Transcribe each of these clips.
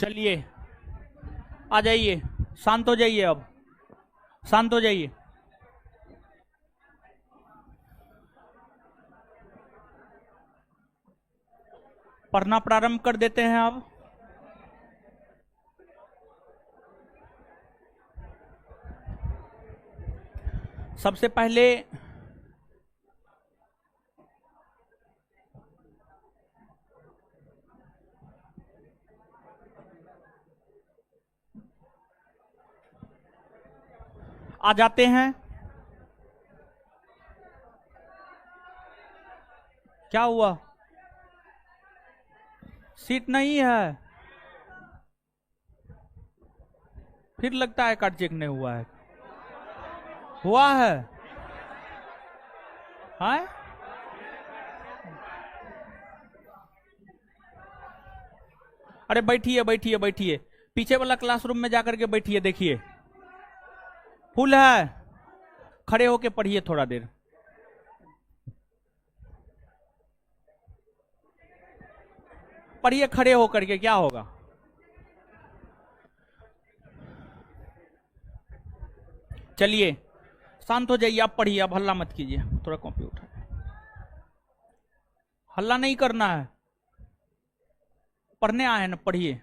चलिए आ जाइए, शांत हो जाइए, अब शांत हो जाइए। पढ़ना प्रारंभ कर देते हैं अब। सबसे पहले आ जाते हैं। क्या हुआ? सीट नहीं है? फिर लगता है कार्ड चेक नहीं हुआ है। हुआ है? हाँ? अरे बैठिए बैठिए बैठिए, पीछे वाला क्लासरूम में जाकर के बैठिए, देखिए फुल है। खड़े होके पढ़िए थोड़ा देर। पढ़िए खड़े होकर के, क्या होगा? चलिए शांत हो जाइए, आप पढ़िए, आप हल्ला मत कीजिए। थोड़ा कॉपी उठा, हल्ला नहीं करना है, पढ़ने आए हैं ना, पढ़िए।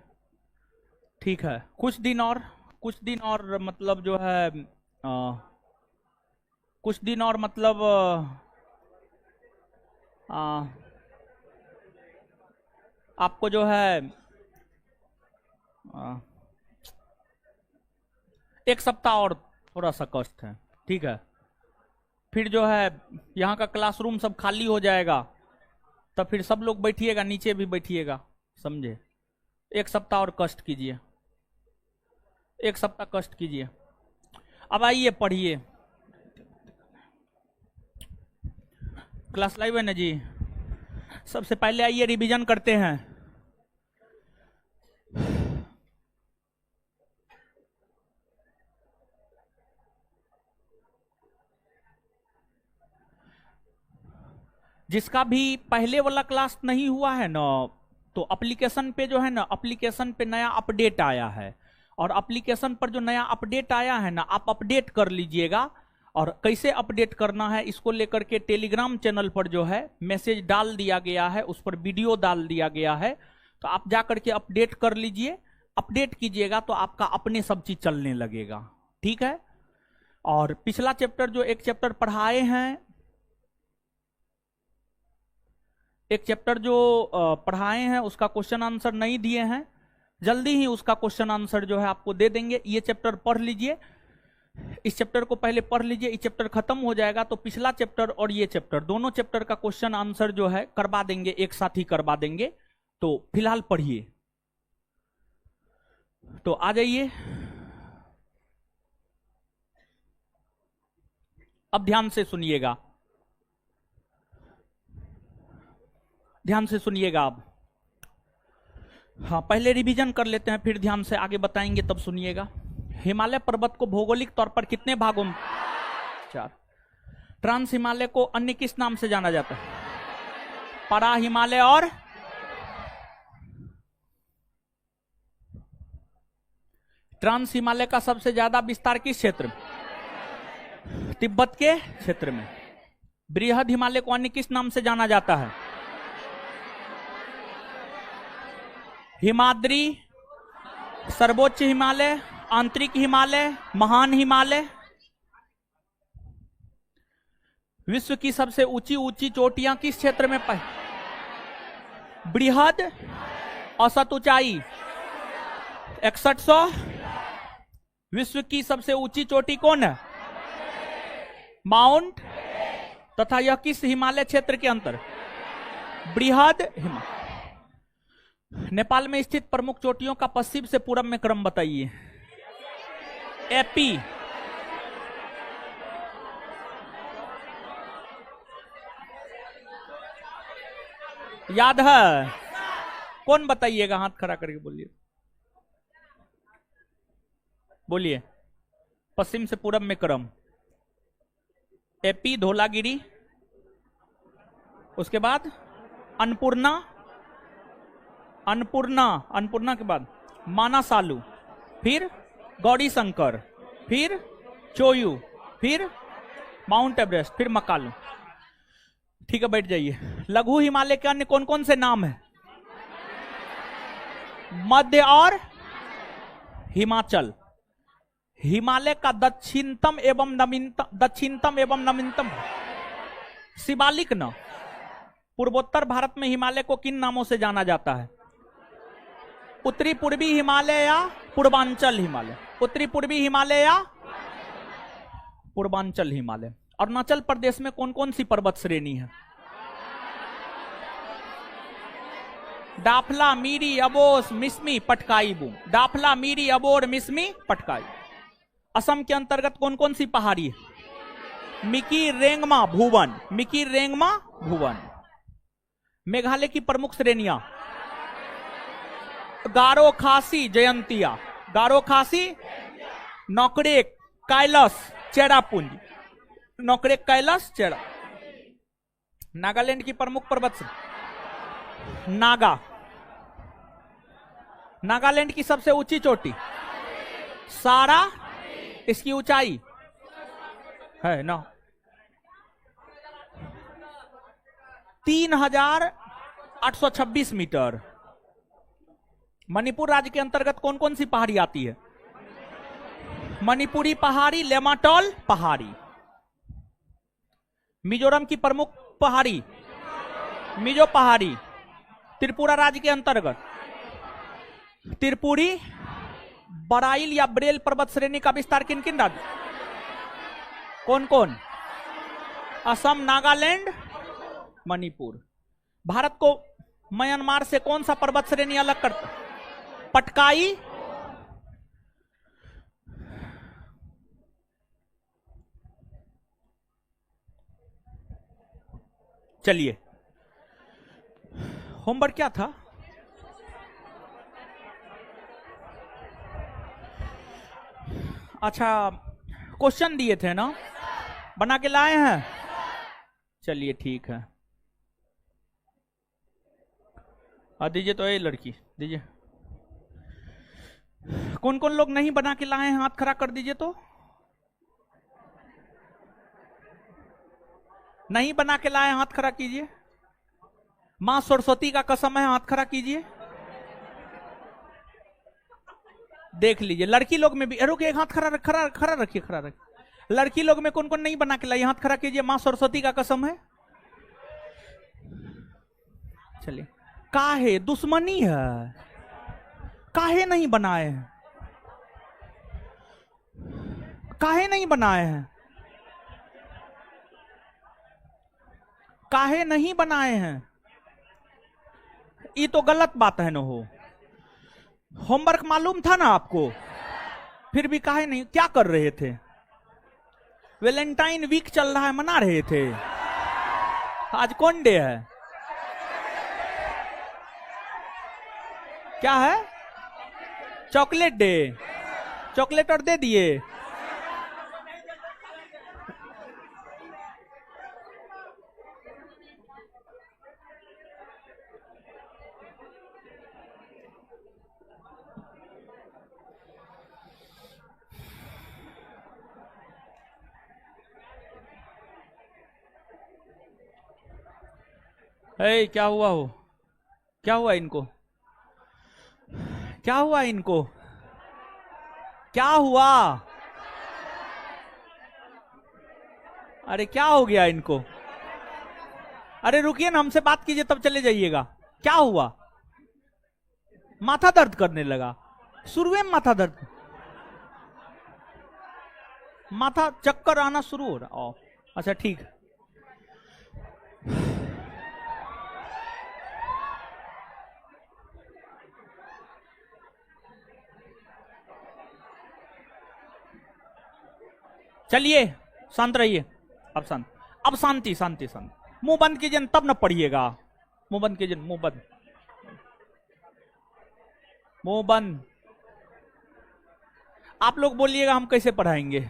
ठीक है, कुछ दिन और मतलब जो है कुछ दिन और मतलब आपको जो है एक सप्ताह और थोड़ा सा कष्ट है, ठीक है। फिर जो है यहाँ का क्लासरूम सब खाली हो जाएगा, तब फिर सब लोग बैठिएगा, नीचे भी बैठिएगा, समझे? एक सप्ताह और कष्ट कीजिए, एक सप्ताह कष्ट कीजिए। अब आइए पढ़िए। क्लास लाइव है ना जी? सबसे पहले आइए रिवीजन करते हैं। जिसका भी पहले वाला क्लास नहीं हुआ है ना, तो एप्लीकेशन पे जो है ना, एप्लीकेशन पे नया अपडेट आया है, और एप्लीकेशन पर जो नया अपडेट आया है ना, आप अपडेट कर लीजिएगा। और कैसे अपडेट करना है इसको लेकर के टेलीग्राम चैनल पर जो है मैसेज डाल दिया गया है, उस पर वीडियो डाल दिया गया है, तो आप जा करके अपडेट कर लीजिए। अपडेट कीजिएगा तो आपका अपने सब चीज चलने लगेगा, ठीक है। और पिछला चैप्टर जो एक चैप्टर पढ़ाए हैं, एक चैप्टर जो पढ़ाए हैं उसका क्वेश्चन आंसर नहीं दिए हैं, जल्दी ही उसका क्वेश्चन आंसर जो है आपको दे देंगे। ये चैप्टर पढ़ लीजिए, इस चैप्टर को पहले पढ़ लीजिए, इस चैप्टर खत्म हो जाएगा तो पिछला चैप्टर और ये चैप्टर दोनों चैप्टर का क्वेश्चन आंसर जो है करवा देंगे, एक साथ ही करवा देंगे। तो फिलहाल पढ़िए, तो आ जाइए। अब ध्यान से सुनिएगा, ध्यान से सुनिएगा आप। हाँ, पहले रिवीजन कर लेते हैं, फिर ध्यान से आगे बताएंगे, तब सुनिएगा। हिमालय पर्वत को भौगोलिक तौर पर कितने भागों में? 4। ट्रांस हिमालय को अन्य किस नाम से जाना जाता है? परा हिमालय और ट्रांस हिमालय का सबसे ज्यादा विस्तार किस क्षेत्र में? तिब्बत के क्षेत्र में। बृहद हिमालय को अन्य किस नाम से जाना जाता है? हिमाद्री, सर्वोच्च हिमालय, आंतरिक हिमालय, महान हिमालय। विश्व की सबसे ऊंची ऊंची चोटियां किस क्षेत्र में पाई? बृहद औसत ऊंचाई 6100। विश्व की सबसे ऊंची चोटी कौन है? माउंट तथा यह किस हिमालय क्षेत्र के अंतर? बृहद हिमालय। नेपाल में स्थित प्रमुख चोटियों का पश्चिम से पूर्व में क्रम बताइए। एपी, याद है? कौन बताइएगा? हाथ खड़ा करके बोलिए, बोलिए। पश्चिम से पूरब में क्रम। एपी, धौलागिरी, उसके बाद अन्नपूर्णा, अन्नपूर्णा, अन्नपूर्णा के बाद मानासालू, फिर गौरी शंकर, फिर चोयू, फिर माउंट एवरेस्ट, फिर मकालू। ठीक है, बैठ जाइए। लघु हिमालय के अन्य कौन कौन से नाम है? मध्य और हिमाचल। हिमालय का दक्षिणतम एवं नवीनतम शिवालिक न। पूर्वोत्तर भारत में हिमालय को किन नामों से जाना जाता है? उत्तरी पूर्वी हिमालय या पूर्वांचल हिमालय? उत्तरी पूर्वी हिमालय या पूर्वांचल हिमालय। अरुणाचल प्रदेश में कौन कौन सी पर्वत श्रेणी है? दाफला, मीरी, अबोर, मिसमी, पटकाई, बूम। दाफला, मीरी, अबोर, मिसमी, पटकाई। असम के अंतर्गत कौन कौन सी पहाड़ी है? मिकी, रेंगमा, भुवन। मिकी, रेंगमा, भुवन। मेघालय की प्रमुख श्रेणियां? गारो, खासी, जयंतिया। गारो, खासी, नौकरेक, कैलाश, चेरापुंज। नौकरेक, कैलाश, चेरा। नागालैंड की प्रमुख पर्वत श्रेणी? नागा। नागालैंड की सबसे ऊंची चोटी? सारा। इसकी ऊंचाई है ना 3826 मीटर। मणिपुर राज्य के अंतर्गत कौन कौन सी पहाड़ी आती है? मणिपुरी पहाड़ी, लेमाटोल पहाड़ी। मिजोरम की प्रमुख पहाड़ी? मिजो पहाड़ी। त्रिपुरा राज्य के अंतर्गत? त्रिपुरी, बराइल या ब्रेल पर्वत श्रेणी का विस्तार किन किन राज्य? कौन कौन? असम, नागालैंड, मणिपुर। भारत को म्यांमार से कौन सा पर्वत श्रेणी अलग करता? पटकाई। चलिए, होमवर्क क्या था? अच्छा, क्वेश्चन दिए थे ना, बना के लाए हैं? चलिए ठीक है, दीजिए तो। ये लड़की दीजिए। कौन कौन लोग नहीं बना के लाए हैं? हाथ खड़ा कर दीजिए तो। नहीं बना के लाए, हाथ खड़ा कीजिए। मां सरस्वती का कसम है, हाथ खड़ा कीजिए। देख लीजिए, लड़की लोग में भी। रुकिए, हाथ खड़ा रखिए, खड़ा रखिए। लड़की लोग में कौन कौन नहीं बना के लाई? हाथ खड़ा कीजिए। मां सरस्वती का कसम है। चलिए, काहे दुश्मनी है? काहे नहीं बनाए हैं? काहे नहीं बनाए हैं? काहे नहीं बनाए हैं? ये तो गलत बात है ना। हो होमवर्क मालूम था ना आपको, फिर भी काहे नहीं? क्या कर रहे थे? वैलेंटाइन वीक चल रहा है, मना रहे थे। आज कौन डे है? क्या है? Chocolate day. चॉकलेट और दे दिए। क्या हुआ हो? क्या हुआ इनको? क्या हुआ इनको? क्या हुआ? अरे क्या हो गया इनको? अरे रुकिए ना, हमसे बात कीजिए तब चले जाइएगा। क्या हुआ? माथा दर्द करने लगा? शुरू में माथा दर्द, माथा चक्कर आना शुरू हो रहा? अच्छा ठीक है। चलिए शांत रहिए। अब शांत, अब शांति शांति शांति। मुंह बंद कीजिए तब न पढ़िएगा। मुंह बंद कीजिए, मुंह बंद, मुंह बंद। आप लोग बोलिएगा हम कैसे पढ़ाएंगे।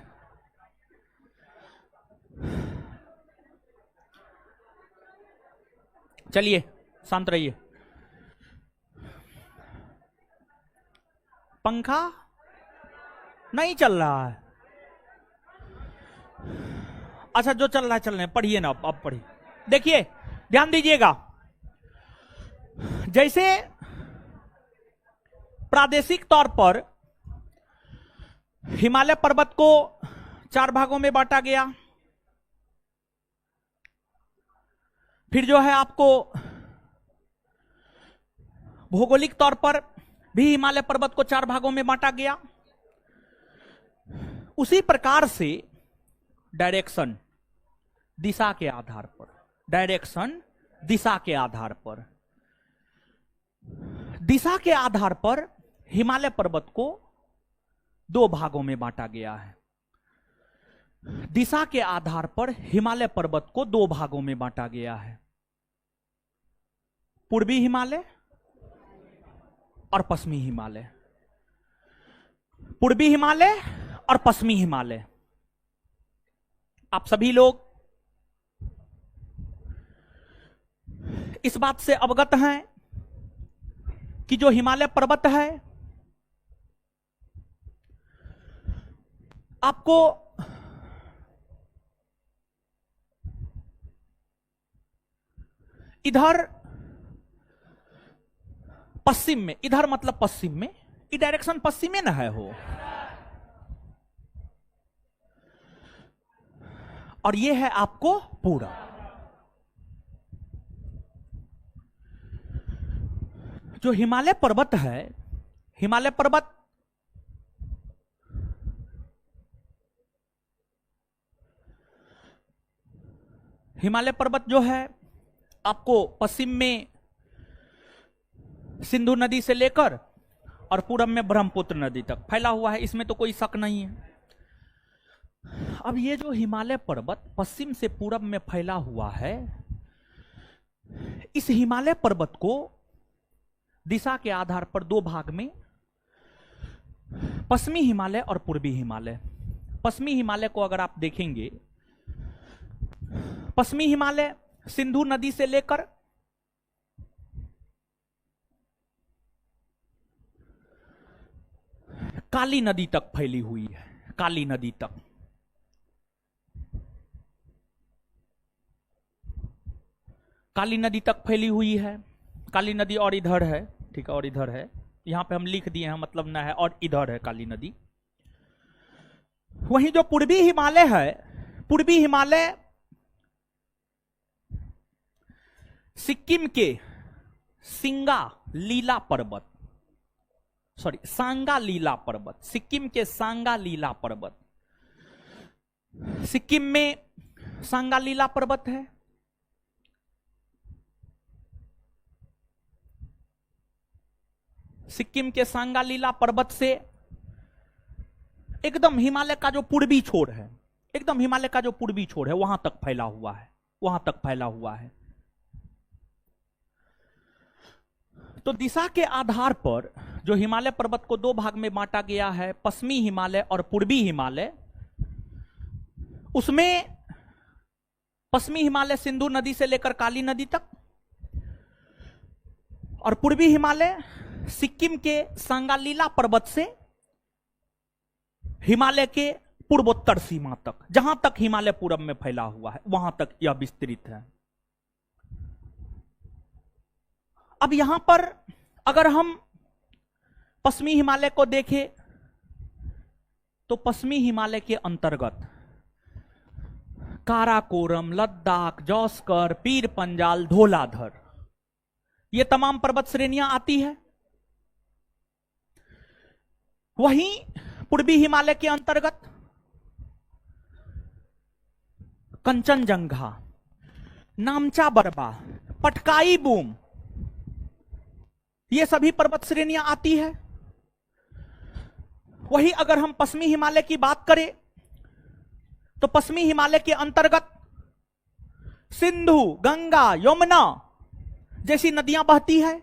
चलिए शांत रहिए। पंखा नहीं चल रहा है। अच्छा जो चल रहा है चल रहे हैं, पढ़िए ना अब पढ़िए। देखिए ध्यान दीजिएगा, जैसे प्रादेशिक तौर पर हिमालय पर्वत को 4 भागों में बांटा गया, फिर जो है आपको भौगोलिक तौर पर भी हिमालय पर्वत को 4 भागों में बांटा गया, उसी प्रकार से डायरेक्शन दिशा के आधार पर, डायरेक्शन दिशा के आधार पर, दिशा के आधार पर हिमालय पर्वत को 2 भागों में बांटा गया है। दिशा के आधार पर हिमालय पर्वत को 2 भागों में बांटा गया है, पूर्वी हिमालय और पश्चिमी हिमालय, पूर्वी हिमालय और पश्चिमी हिमालय। आप सभी लोग इस बात से अवगत हैं कि जो हिमालय पर्वत है आपको इधर पश्चिम में, इधर मतलब पश्चिम में, ये डायरेक्शन पश्चिम में ना है हो, और ये है आपको पूरा। जो हिमालय पर्वत है, हिमालय पर्वत हिमालय पर्वत जो है आपको पश्चिम में सिंधु नदी से लेकर और पूरब में ब्रह्मपुत्र नदी तक फैला हुआ है, इसमें तो कोई शक नहीं है। अब ये जो हिमालय पर्वत पश्चिम से पूरब में फैला हुआ है, इस हिमालय पर्वत को दिशा के आधार पर 2 भाग में, पश्चिमी हिमालय और पूर्वी हिमालय। पश्चिमी हिमालय को अगर आप देखेंगे, पश्चिमी हिमालय सिंधु नदी से लेकर काली नदी तक फैली हुई है, काली नदी तक। काली नदी तक फैली हुई है। काली नदी और इधर है, ठीक है, और इधर है, यहां पे हम लिख दिए हैं, मतलब ना है, और इधर है काली नदी। वहीं जो पूर्वी हिमालय है, पूर्वी हिमालय सिक्किम के सिंगा लीला पर्वत, सॉरी सांगा लीला पर्वत, सिक्किम के सांगा लीला पर्वत, सिक्किम में सांगा लीला पर्वत है, सिक्किम के सांगा लीला पर्वत से एकदम हिमालय का जो पूर्वी छोर है, एकदम हिमालय का जो पूर्वी छोर है वहां तक फैला हुआ है, वहां तक फैला हुआ है। तो दिशा के आधार पर जो हिमालय पर्वत को 2 भाग में बांटा गया है, पश्चिमी हिमालय और पूर्वी हिमालय, उसमें पश्चिमी हिमालय सिंधु नदी से लेकर काली नदी तक, और पूर्वी हिमालय सिक्किम के सांगालीला पर्वत से हिमालय के पूर्वोत्तर सीमा तक, जहां तक हिमालय पूरब में फैला हुआ है वहां तक यह विस्तृत है। अब यहां पर अगर हम पश्चिमी हिमालय को देखें तो पश्चिमी हिमालय के अंतर्गत काराकोरम, लद्दाख, जौस्कर, पीर पंजाल, धौलाधर, ये तमाम पर्वत श्रेणियां आती है। वहीं पूर्वी हिमालय के अंतर्गत कंचनजंगा, नामचा बरबा, पटकाई बूम, ये सभी पर्वत श्रेणियां आती है। वही अगर हम पश्चिमी हिमालय की बात करें तो पश्चिमी हिमालय के अंतर्गत सिंधु, गंगा, यमुना जैसी नदियां बहती है।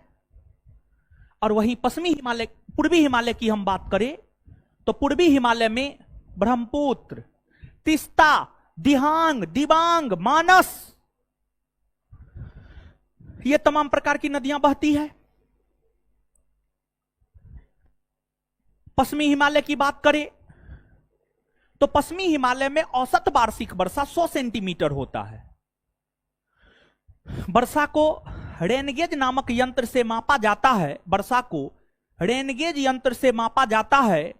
और वहीं पश्चिमी हिमालय, पूर्वी हिमालय की हम बात करें तो पूर्वी हिमालय में ब्रह्मपुत्र, तीस्ता, दिहांग, दिबांग, मानस, ये तमाम प्रकार की नदियां बहती है। पश्चिमी हिमालय की बात करें तो पश्चिमी हिमालय में औसत वार्षिक वर्षा 100 सेंटीमीटर होता है। वर्षा को रेनगेज नामक यंत्र से मापा जाता है, वर्षा को रेनगेज यंत्र से मापा जाता है।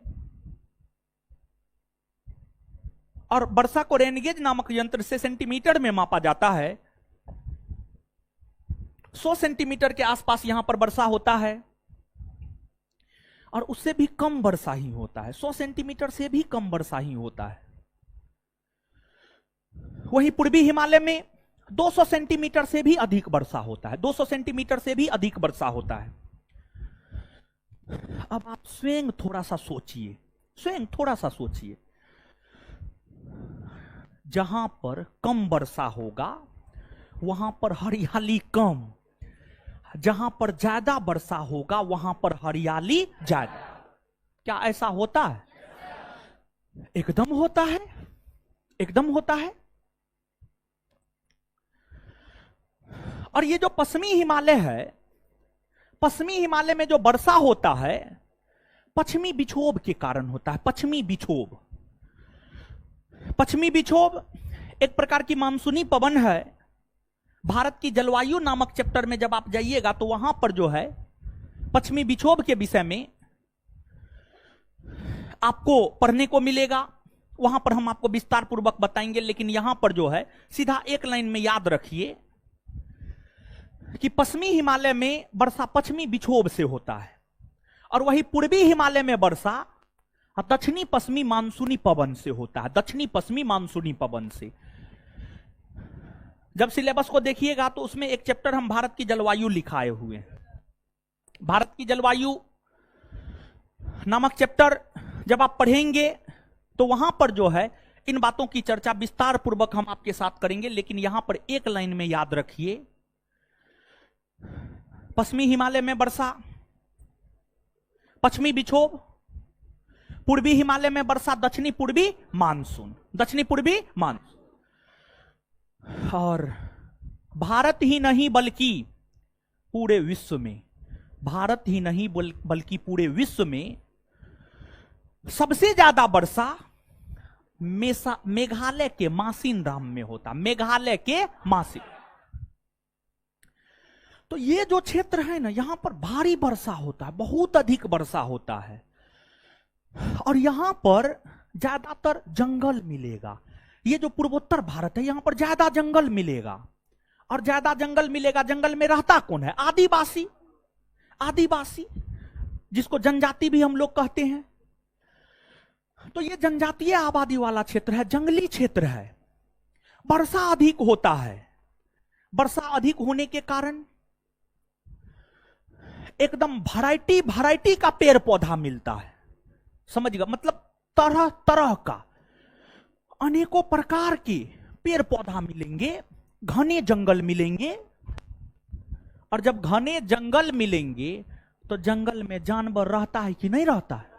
और वर्षा को रेनगेज नामक यंत्र से सेंटीमीटर में मापा जाता है। 100 सेंटीमीटर के आसपास यहां पर वर्षा होता है और उससे भी कम वर्षा ही होता है, 100 सेंटीमीटर से भी कम वर्षा ही होता है। वहीं पूर्वी हिमालय में 200 सेंटीमीटर से भी अधिक वर्षा होता है, 200 सेंटीमीटर से भी अधिक वर्षा होता है। अब आप स्वयं थोड़ा सा सोचिए, स्वयं थोड़ा सा सोचिए, जहां पर कम वर्षा होगा वहां पर हरियाली कम, जहां पर ज्यादा वर्षा होगा वहां पर हरियाली ज्यादा। क्या ऐसा होता है? एकदम होता है, एकदम होता है। और ये जो पश्चिमी हिमालय है, पश्चिमी हिमालय में जो वर्षा होता है पश्चिमी विक्षोभ के कारण होता है। पश्चिमी विक्षोभ, पश्चिमी विक्षोभ एक प्रकार की मानसूनी पवन है। भारत की जलवायु नामक चैप्टर में जब आप जाइएगा तो वहां पर जो है पश्चिमी विक्षोभ के विषय में आपको पढ़ने को मिलेगा। वहां पर हम आपको विस्तार पूर्वक बताएंगे, लेकिन यहां पर जो है सीधा एक लाइन में याद रखिए कि पश्चिमी हिमालय में वर्षा पश्चिमी विक्षोभ से होता है और वही पूर्वी हिमालय में वर्षा दक्षिणी पश्चिमी मानसूनी पवन से होता है, दक्षिणी पश्चिमी मानसूनी पवन से। जब सिलेबस को देखिएगा तो उसमें एक चैप्टर हम भारत की जलवायु लिखाए हुए हैं। भारत की जलवायु नामक चैप्टर जब आप पढ़ेंगे तो वहां पर जो है इन बातों की चर्चा विस्तार पूर्वक हम आपके साथ करेंगे, लेकिन यहां पर एक लाइन में याद रखिए, पश्चिमी हिमालय में वर्षा पश्चिमी विक्षोभ, पूर्वी हिमालय में वर्षा दक्षिणी पूर्वी मानसून, दक्षिणी पूर्वी मानसून। और भारत ही नहीं बल्कि पूरे विश्व में, भारत ही नहीं बल्कि पूरे विश्व में सबसे ज्यादा वर्षा मेघालय के मासिनराम में होता, मेघालय के मासिन। तो ये जो क्षेत्र है ना, यहां पर भारी वर्षा होता है, बहुत अधिक वर्षा होता है और यहां पर ज्यादातर जंगल मिलेगा। ये जो पूर्वोत्तर भारत है यहां पर ज्यादा जंगल मिलेगा और ज्यादा जंगल मिलेगा। जंगल में रहता कौन है? आदिवासी, आदिवासी जिसको जनजाति भी हम लोग कहते हैं। तो ये जनजातीय आबादी वाला क्षेत्र है, जंगली क्षेत्र है, वर्षा अधिक होता है। वर्षा अधिक होने के कारण एकदम वैरायटी वैरायटी का पेड़ पौधा मिलता है, समझिएगा, मतलब तरह तरह का अनेकों प्रकार के पेड़ पौधा मिलेंगे, घने जंगल मिलेंगे। और जब घने जंगल मिलेंगे तो जंगल में जानवर रहता है कि नहीं रहता है?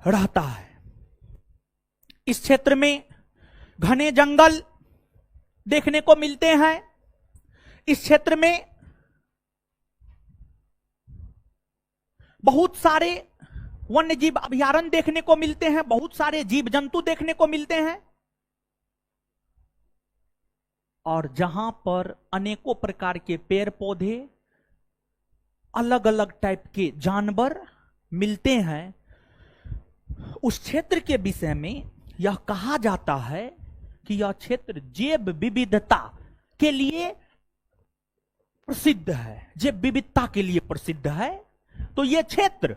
रहता है। इस क्षेत्र में घने जंगल देखने को मिलते हैं। इस क्षेत्र में बहुत सारे वन्य जीव अभयारण्य देखने को मिलते हैं, बहुत सारे जीव जंतु देखने को मिलते हैं और जहां पर अनेकों प्रकार के पेड़ पौधे, अलग अलग टाइप के जानवर मिलते हैं, उस क्षेत्र के विषय में यह कहा जाता है कि यह क्षेत्र जैव विविधता के लिए प्रसिद्ध है, जैव विविधता के लिए प्रसिद्ध है। तो यह क्षेत्र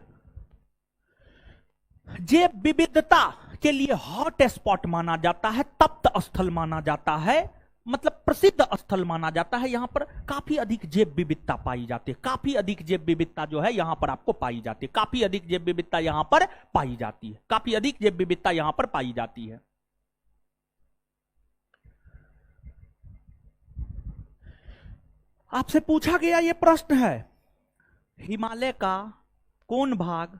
जैव विविधता के लिए हॉट स्पॉट माना जाता है, तप्त स्थल माना जाता है मतलब प्रसिद्ध स्थल माना जाता है। यहां पर काफी अधिक जैव विविधता पाई जाती है, काफी अधिक जैव विविधता जो है यहां पर आपको पाई जाती है, काफी अधिक जैव विविधता यहां पर पाई जाती है, काफी अधिक जैव विविधता यहां पर पाई जाती है। आपसे पूछा गया यह प्रश्न है, हिमालय का कौन भाग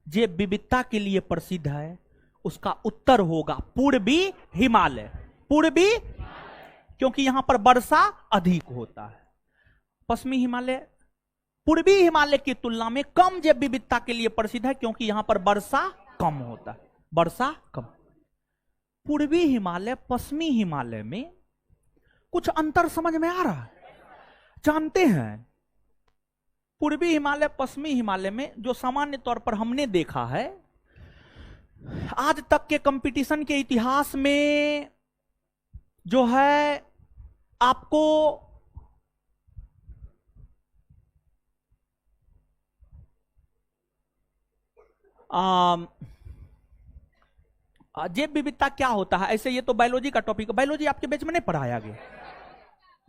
जैव विविधता के लिए प्रसिद्ध है? उसका उत्तर होगा पूर्वी हिमालय। पूर्वी, क्योंकि यहां पर वर्षा अधिक होता है। पश्चिमी हिमालय पूर्वी हिमालय की तुलना में कम जैव विविधता के लिए प्रसिद्ध है, क्योंकि यहां पर वर्षा कम होता है, वर्षा कम। पूर्वी हिमालय पश्चिमी हिमालय में कुछ अंतर समझ में आ रहा है? जानते हैं, पूर्वी हिमालय पश्चिमी हिमालय में जो सामान्य तौर पर हमने देखा है, आज तक के कंपटीशन के इतिहास में जो है आपको जैव विविधता क्या होता है, ऐसे ये तो बायोलॉजी का टॉपिक है, बायोलॉजी आपके बैच में नहीं पढ़ाया गया,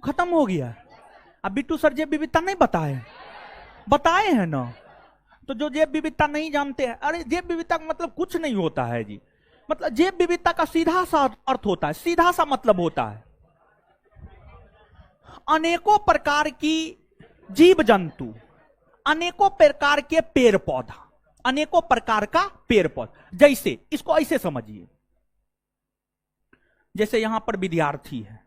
खत्म हो गया। अब बिट्टू सर जैव विविधता नहीं बताए, बताए हैं ना? तो जो जैव विविधता नहीं जानते हैं, अरे जैव विविधता का मतलब कुछ नहीं होता है जी। मतलब जैव विविधता का सीधा सा अर्थ होता है, सीधा सा मतलब होता है अनेकों प्रकार की जीव जंतु, अनेकों प्रकार के पेड़ पौधा, अनेकों प्रकार का पेड़ पौधा। जैसे इसको ऐसे समझिए, जैसे यहां पर विद्यार्थी है,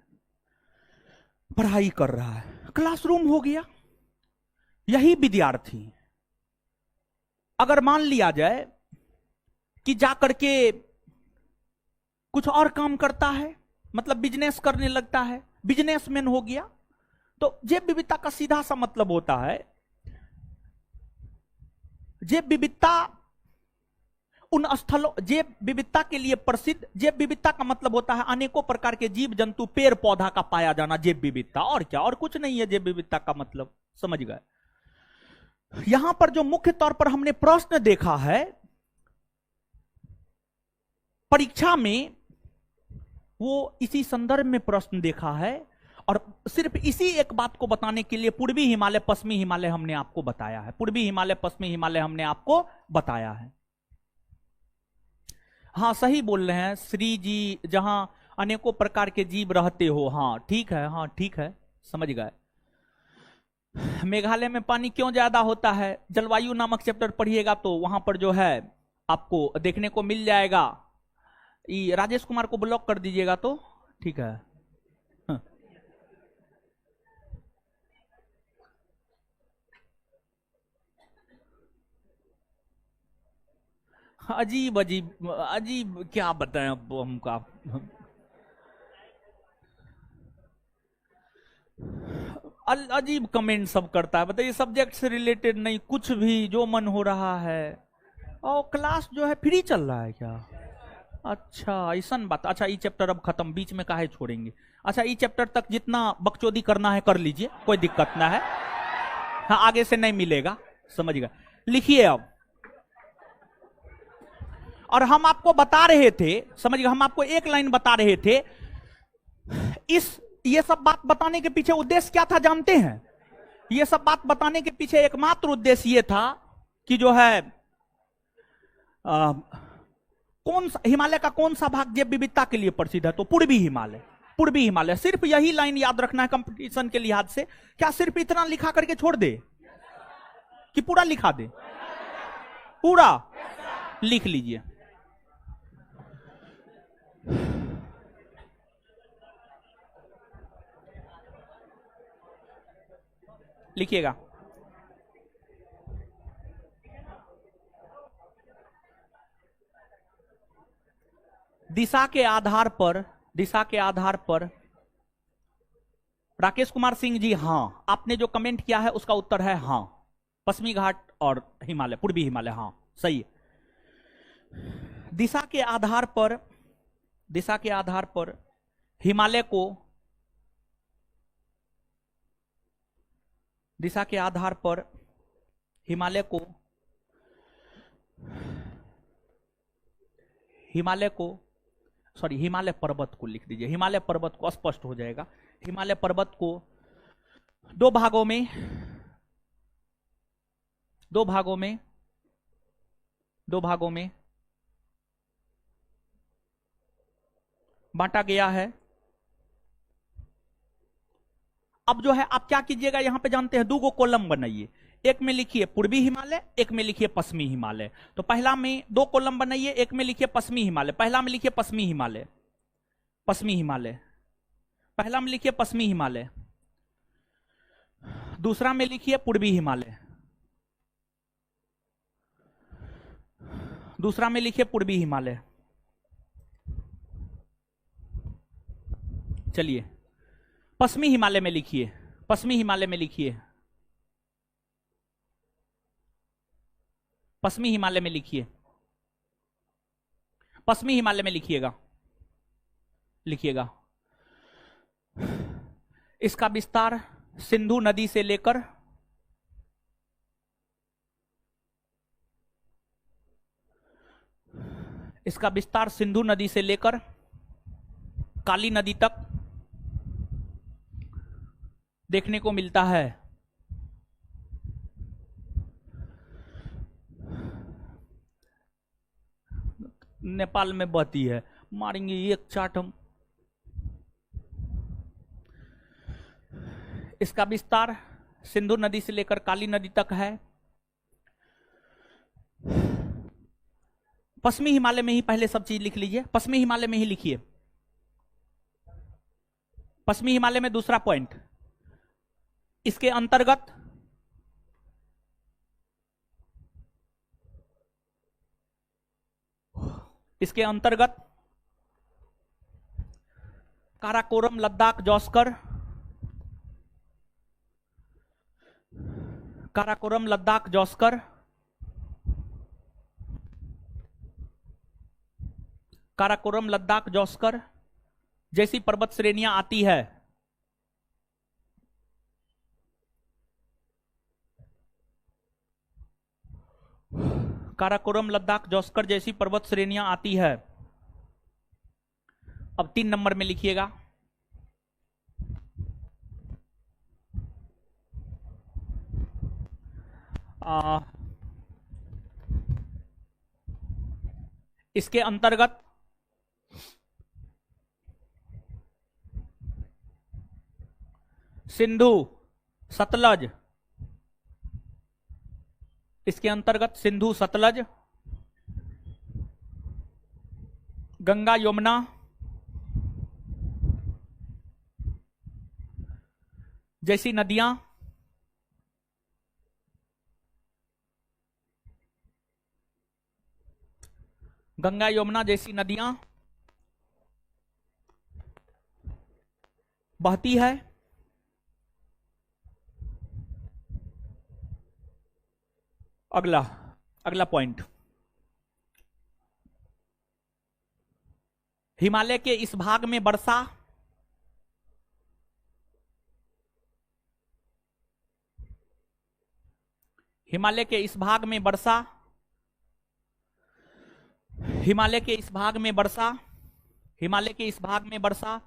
पढ़ाई कर रहा है, क्लासरूम हो गया, यही विद्यार्थी अगर मान लिया जाए कि जाकर के कुछ और काम करता है, मतलब बिजनेस करने लगता है, बिजनेसमैन हो गया, तो जैव विविधता का सीधा सा मतलब होता है, जैव विविधता उन स्थलों, जैव विविधता के लिए प्रसिद्ध, जैव विविधता का मतलब होता है अनेकों प्रकार के जीव जंतु पेड़ पौधा का पाया जाना, जैव विविधता। और क्या, और कुछ नहीं है जैव विविधता का मतलब, समझ गए? यहां पर जो मुख्य तौर पर हमने प्रश्न देखा है परीक्षा में, वो इसी संदर्भ में प्रश्न देखा है, और सिर्फ इसी एक बात को बताने के लिए पूर्वी हिमालय पश्चिमी हिमालय हमने आपको बताया है, पूर्वी हिमालय पश्चिमी हिमालय हमने आपको बताया है। हाँ सही बोल रहे हैं श्री जी, जहां अनेकों प्रकार के जीव रहते हो, हाँ ठीक है, हाँ ठीक है, समझ गए। मेघालय में पानी क्यों ज्यादा होता है, जलवायु नामक चैप्टर पढ़िएगा तो वहां पर जो है आपको देखने को मिल जाएगा। ये राजेश कुमार को ब्लॉक कर दीजिएगा तो ठीक है। अजीब अजीब अजीब क्या बताएं अब हमका। अजीब कमेंट सब करता है, बताइए सब्जेक्ट से रिलेटेड नहीं, कुछ भी जो मन हो रहा है। और क्लास जो है फ्री चल रहा है क्या? अच्छा ऐसा बात। अच्छा ये चैप्टर अब खत्म, बीच में काहे छोड़ेंगे। अच्छा ये चैप्टर तक जितना बकचोदी करना है कर लीजिए, कोई दिक्कत ना है। हाँ आगे से नहीं मिलेगा, समझ गए। लिखिए अब, और हम आपको बता रहे थे, समझ गए, हम आपको एक लाइन बता रहे थे, ये सब बात बताने के पीछे उद्देश्य क्या था जानते हैं? ये सब बात बताने के पीछे एकमात्र उद्देश्य ये था कि जो है कौन सा हिमालय का कौन सा भाग जैव विविधता के लिए प्रसिद्ध है, तो पूर्वी हिमालय, पूर्वी हिमालय। सिर्फ यही लाइन याद रखना है कंपटीशन के लिहाज से। क्या सिर्फ इतना लिखा करके छोड़ दे कि पूरा लिखा दे? पूरा लिख लीजिए। लिखिएगा, दिशा के आधार पर, दिशा के आधार पर राकेश कुमार सिंह जी, हां आपने जो कमेंट किया है उसका उत्तर है हां, पश्चिमी घाट और हिमालय, पूर्वी हिमालय, हां सही है। दिशा के आधार पर, दिशा के आधार पर हिमालय को, दिशा के आधार पर हिमालय को, हिमालय को सॉरी हिमालय पर्वत को लिख दीजिए, हिमालय पर्वत को, स्पष्ट हो जाएगा। हिमालय पर्वत को दो भागों में बांटा गया है। अब जो है आप क्या कीजिएगा, यहां पे जानते हैं 2 कॉलम बनाइए, एक में लिखिए पूर्वी हिमालय, एक में लिखिए पश्चिमी हिमालय। तो पहला में 2 कॉलम बनाइए, एक में लिखिए पश्चिमी हिमालय, पहला में लिखिए पश्चिमी हिमालय, पहला में लिखिए पश्चिमी हिमालय, दूसरा में लिखिए पूर्वी हिमालय, दूसरा में लिखिए पूर्वी हिमालय। चलिए पश्चिमी हिमालय में लिखिए, पश्चिमी हिमालय में लिखिए, पश्चिमी हिमालय में लिखिए, पश्चिमी हिमालय में लिखिएगा, लिखिएगा। इसका विस्तार सिंधु नदी से लेकर सिंधु नदी से लेकर काली नदी तक देखने को मिलता है। नेपाल में बहती है, मारेंगे एक चाट हम। इसका विस्तार सिंधु नदी से लेकर काली नदी तक है। पश्चिमी हिमालय में ही पहले सब चीज लिख लीजिए, पश्चिमी हिमालय में ही लिखिए। पश्चिमी हिमालय में दूसरा पॉइंट, इसके अंतर्गत काराकोरम, लद्दाख, जौस्कर, काराकोरम, लद्दाख, जौस्कर, काराकोरम, लद्दाख, जौस्कर जैसी पर्वत श्रेणियां आती है। काराकोरम, लद्दाख, जौस्कर जैसी पर्वत श्रेणियां आती है। अब 3 नंबर में लिखिएगा, इसके अंतर्गत सिंधु, सतलज, इसके अंतर्गत सिंधु, सतलज, गंगा, यमुना, जैसी नदियां गंगा, यमुना जैसी नदियां बहती है। अगला पॉइंट, हिमालय के इस भाग में वर्षा हिमालय के इस भाग में वर्षा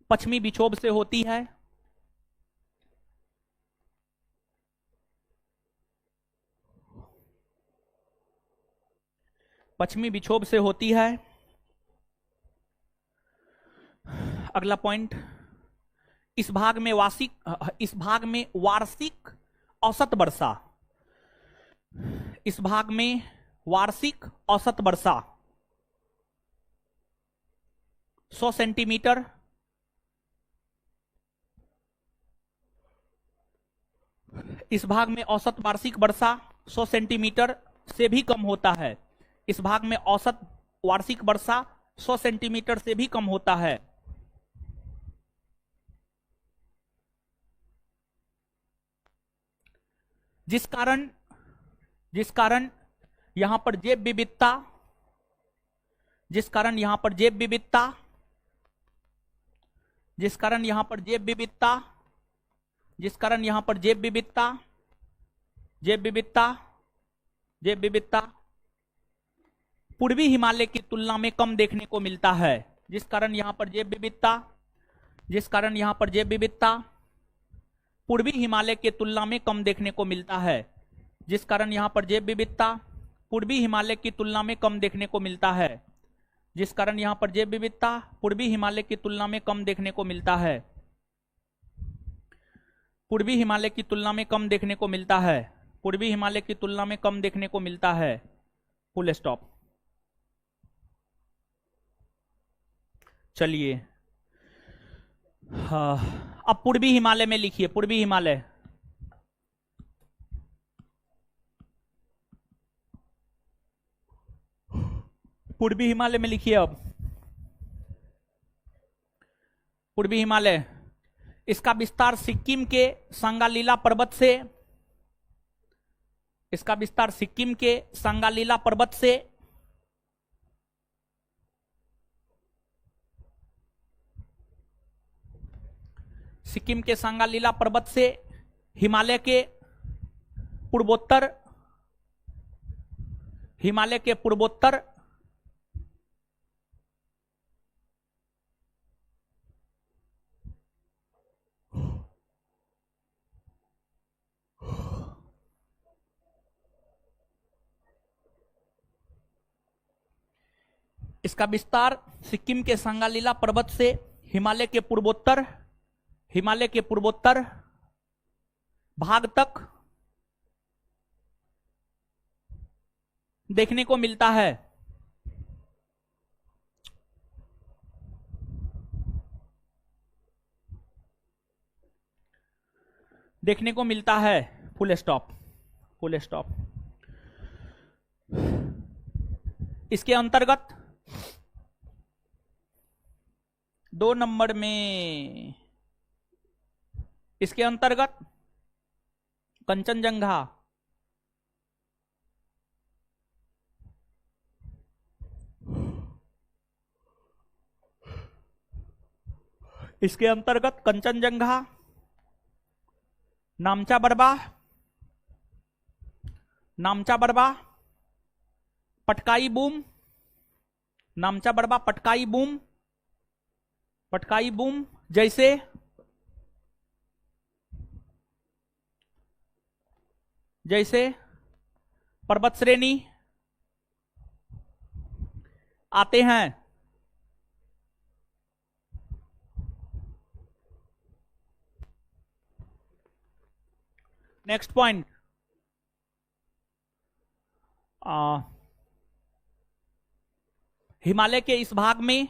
पश्चिमी विक्षोभ से होती है। पश्चिमी विक्षोभ से होती है। अगला पॉइंट, इस भाग में वार्षिक औसत वर्षा, इस भाग में वार्षिक औसत वर्षा 100 सेंटीमीटर इस भाग में औसत वार्षिक वर्षा 100 सेंटीमीटर से भी कम होता है। इस भाग में औसत वार्षिक वर्षा 100 सेंटीमीटर से भी कम होता है। जिस कारण यहां पर जैव विविधता जिस कारण यहां पर जैव विविधता पूर्वी हिमालय की तुलना में कम देखने को मिलता है। जिस कारण यहां पर जैव विविधता, जिस कारण यहां पर जैव विविधता पूर्वी हिमालय के तुलना में कम देखने को मिलता है, जिस कारण यहां पर जैव विविधता पूर्वी हिमालय की तुलना में कम देखने को मिलता है, जिस कारण यहां पर जैव विविधता पूर्वी हिमालय की तुलना में कम देखने को मिलता है, पूर्वी हिमालय की तुलना में कम देखने को मिलता है, पूर्वी हिमालय की तुलना में कम देखने को मिलता है। Full stop. चलिए हाँ, अब पूर्वी हिमालय में लिखिए, पूर्वी हिमालय। पूर्वी हिमालय में लिखिए अब पूर्वी हिमालय। इसका विस्तार सिक्किम के सांगालीला पर्वत से, इसका विस्तार सिक्किम के सांगालीला पर्वत से सिक्किम के सांगालीला पर्वत से हिमालय के पूर्वोत्तर, हिमालय के पूर्वोत्तर इसका विस्तार सिक्किम के सांगालीला पर्वत से हिमालय के पूर्वोत्तर, हिमालय के पूर्वोत्तर भाग तक देखने को मिलता है। देखने को मिलता है। Full stop, full stop. इसके अंतर्गत 2 नंबर में, इसके अंतर्गत कंचनजंगा, इसके अंतर्गत कंचनजंगा, नामचा बरबा, नामचा बरबा, पटकाई बूम, नामचा बरबा, पटकाई बूम, पटकाई बूम जैसे जैसे पर्वत श्रेणी आते हैं। नेक्स्ट पॉइंट, हिमालय के इस भाग में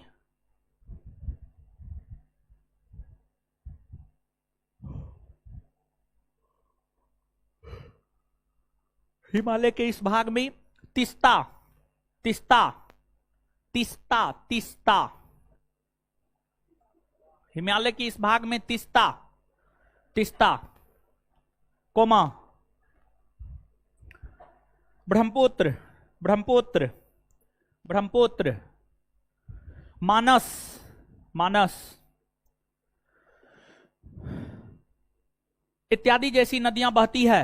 हिमालय के इस भाग में तीस्ता, तीस्ता, तीस्ता, तीस्ता, हिमालय के इस भाग में तीस्ता, तीस्ता, कोमा ब्रह्मपुत्र, ब्रह्मपुत्र, ब्रह्मपुत्र, मानस, मानस इत्यादि जैसी नदियां बहती है।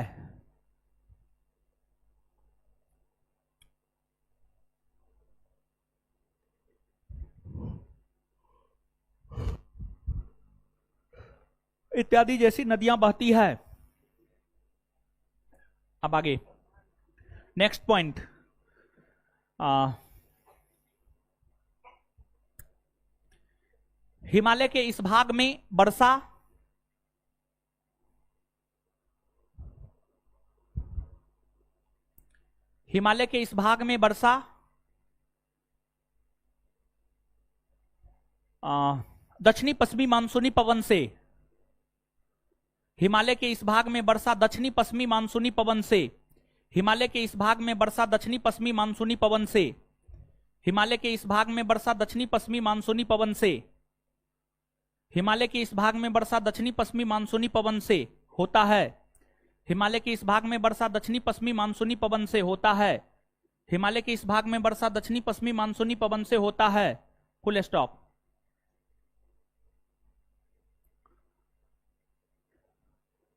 इत्यादि जैसी नदियां बहती है। अब आगे नेक्स्ट पॉइंट, हिमालय के इस भाग में वर्षा हिमालय के इस भाग में वर्षा दक्षिणी पश्चिमी मानसूनी पवन से, हिमालय के इस भाग में वर्षा दक्षिणी पश्चिमी मानसूनी पवन से, हिमालय के इस भाग में वर्षा दक्षिणी पश्चिमी मानसूनी पवन से, हिमालय के इस भाग में वर्षा दक्षिणी पश्चिमी मानसूनी पवन से, हिमालय के इस भाग में वर्षा दक्षिणी पश्चिमी मानसूनी पवन से होता है। हिमालय के इस भाग में वर्षा दक्षिणी पश्चिमी मानसूनी पवन से होता है। हिमालय के इस भाग में वर्षा दक्षिणी पश्चिमी मानसूनी पवन से होता है। Full stop.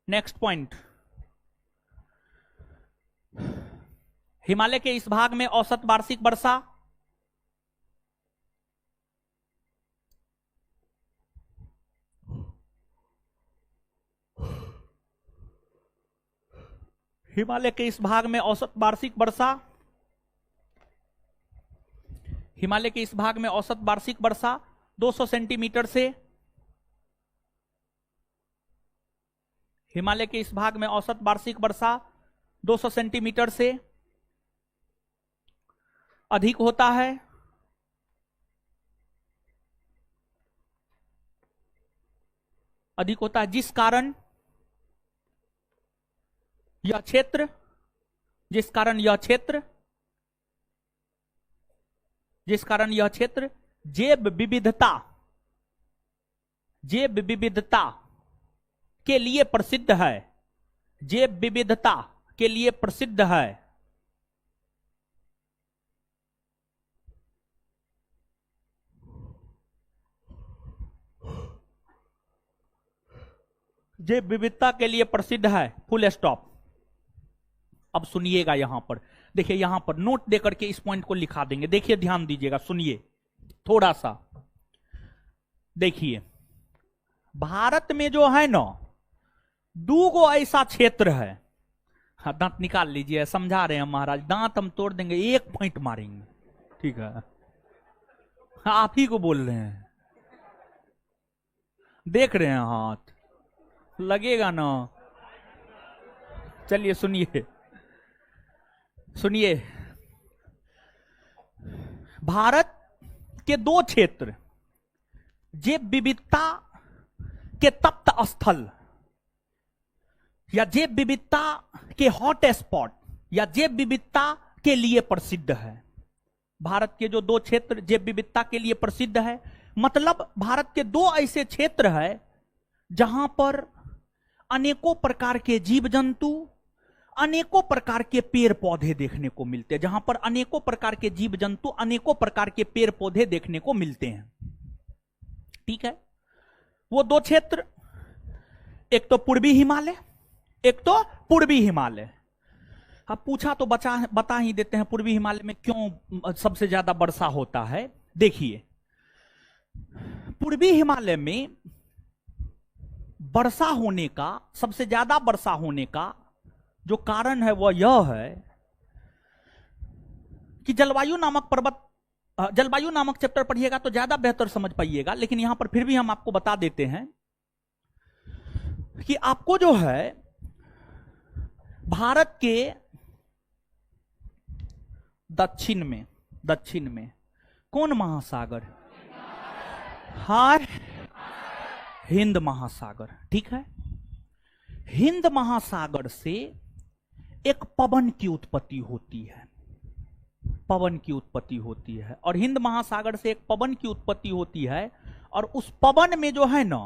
Next point, Himalaya के इस भाग में औसत वार्षिक वर्षा हिमालय के इस भाग में औसत वार्षिक वर्षा, हिमालय के इस भाग में औसत वार्षिक वर्षा 200 सेंटीमीटर से, हिमालय के इस भाग में औसत वार्षिक वर्षा 200 सेंटीमीटर से अधिक होता है। अधिक होता है, जिस कारण यह क्षेत्र, जिस कारण यह क्षेत्र, जिस कारण यह क्षेत्र जैव विविधता, जैव विविधता के लिए प्रसिद्ध है, जैव विविधता के लिए प्रसिद्ध है। जैव विविधता के लिए प्रसिद्ध है, फुल स्टॉप। अब सुनिएगा, यहां पर देखिए, यहां पर नोट देकर के इस पॉइंट को लिखा देंगे। देखिए, ध्यान दीजिएगा, सुनिए थोड़ा सा। देखिए, भारत में जो है ना, दो गो ऐसा क्षेत्र है। हाँ, दांत निकाल लीजिए, समझा रहे हैं महाराज, दांत हम तोड़ देंगे, एक पॉइंट मारेंगे, ठीक है? हाँ, आप ही को बोल रहे हैं, देख रहे हैं हाथ लगेगा ना। चलिए सुनिए, सुनिए, भारत के दो क्षेत्र जैव विविधता के तप्त स्थल या जैव विविधता के हॉट स्पॉट या जैव विविधता के लिए प्रसिद्ध है। भारत के जो दो क्षेत्र जैव विविधता के लिए प्रसिद्ध है, मतलब भारत के दो ऐसे क्षेत्र है जहां पर अनेकों प्रकार के जीव जंतु, अनेकों प्रकार के पेड़ पौधे देखने को मिलते हैं, जहां पर अनेकों प्रकार के जीव जंतु, अनेकों प्रकार के पेड़ पौधे देखने को मिलते हैं। ठीक है, वो दो क्षेत्र, एक तो पूर्वी हिमालय, एक तो पूर्वी हिमालय। अब पूछा तो बता ही देते हैं पूर्वी हिमालय में क्यों सबसे ज्यादा वर्षा होता है। देखिए, पूर्वी हिमालय में वर्षा होने का, सबसे ज्यादा वर्षा होने का जो कारण है वह यह है कि जलवायु नामक पर्वत, जलवायु नामक चैप्टर पढ़िएगा तो ज्यादा बेहतर समझ पाइएगा, लेकिन यहां पर फिर भी हम आपको बता देते हैं कि आपको जो है भारत के दक्षिण में कौन महासागर? हाय, हिंद महासागर। ठीक है, हिंद महासागर से एक पवन की उत्पत्ति होती है, पवन की उत्पत्ति होती है, और हिंद महासागर से एक पवन की उत्पत्ति होती है, और उस पवन में जो है ना,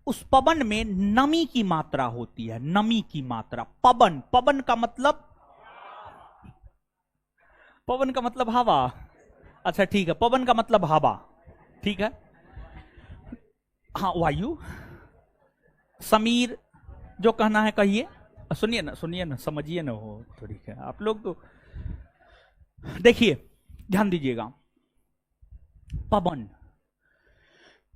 उस पवन में नमी की मात्रा होती है, नमी की मात्रा। पवन, पवन का मतलब, पवन का मतलब हवा। अच्छा ठीक है, पवन का मतलब हवा, ठीक है। हाँ, वायु, समीर, जो कहना है कहिए। सुनिए ना, समझिए ना, हो थोड़ी है आप लोग तो। देखिए, ध्यान दीजिएगा, पवन,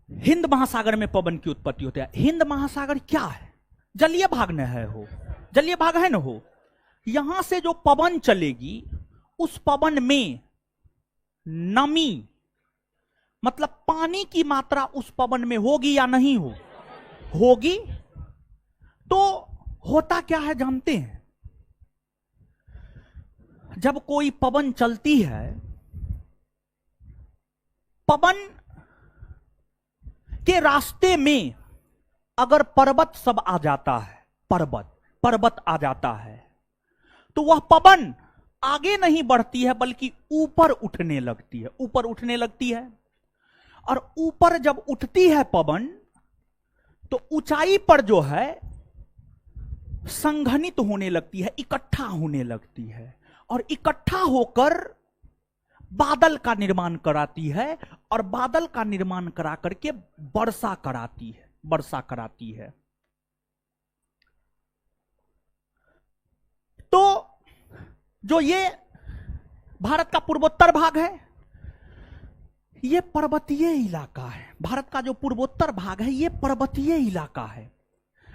हिंद महासागर में पवन की उत्पत्ति होती है। हिंद महासागर क्या है? जलीय भाग न है, हो जलीय भाग है ना हो। यहां से जो पवन चलेगी, उस पवन में नमी, मतलब पानी की मात्रा उस पवन में होगी या नहीं होगी। तो होता क्या है जानते हैं? जब कोई पवन चलती है, पवन के रास्ते में अगर पर्वत सब आ जाता है, पर्वत आ जाता है, तो वह पवन आगे नहीं बढ़ती है बल्कि ऊपर उठने लगती है, ऊपर उठने लगती है। और ऊपर जब उठती है पवन, तो ऊंचाई पर जो है संघनित होने लगती है, इकट्ठा होने लगती है, और इकट्ठा होकर बादल का निर्माण कराती है, और बादल का निर्माण करा करके वर्षा कराती है, वर्षा कराती है। तो जो ये भारत का पूर्वोत्तर भाग है, ये पर्वतीय इलाका है। भारत का जो पूर्वोत्तर भाग है, ये पर्वतीय इलाका है।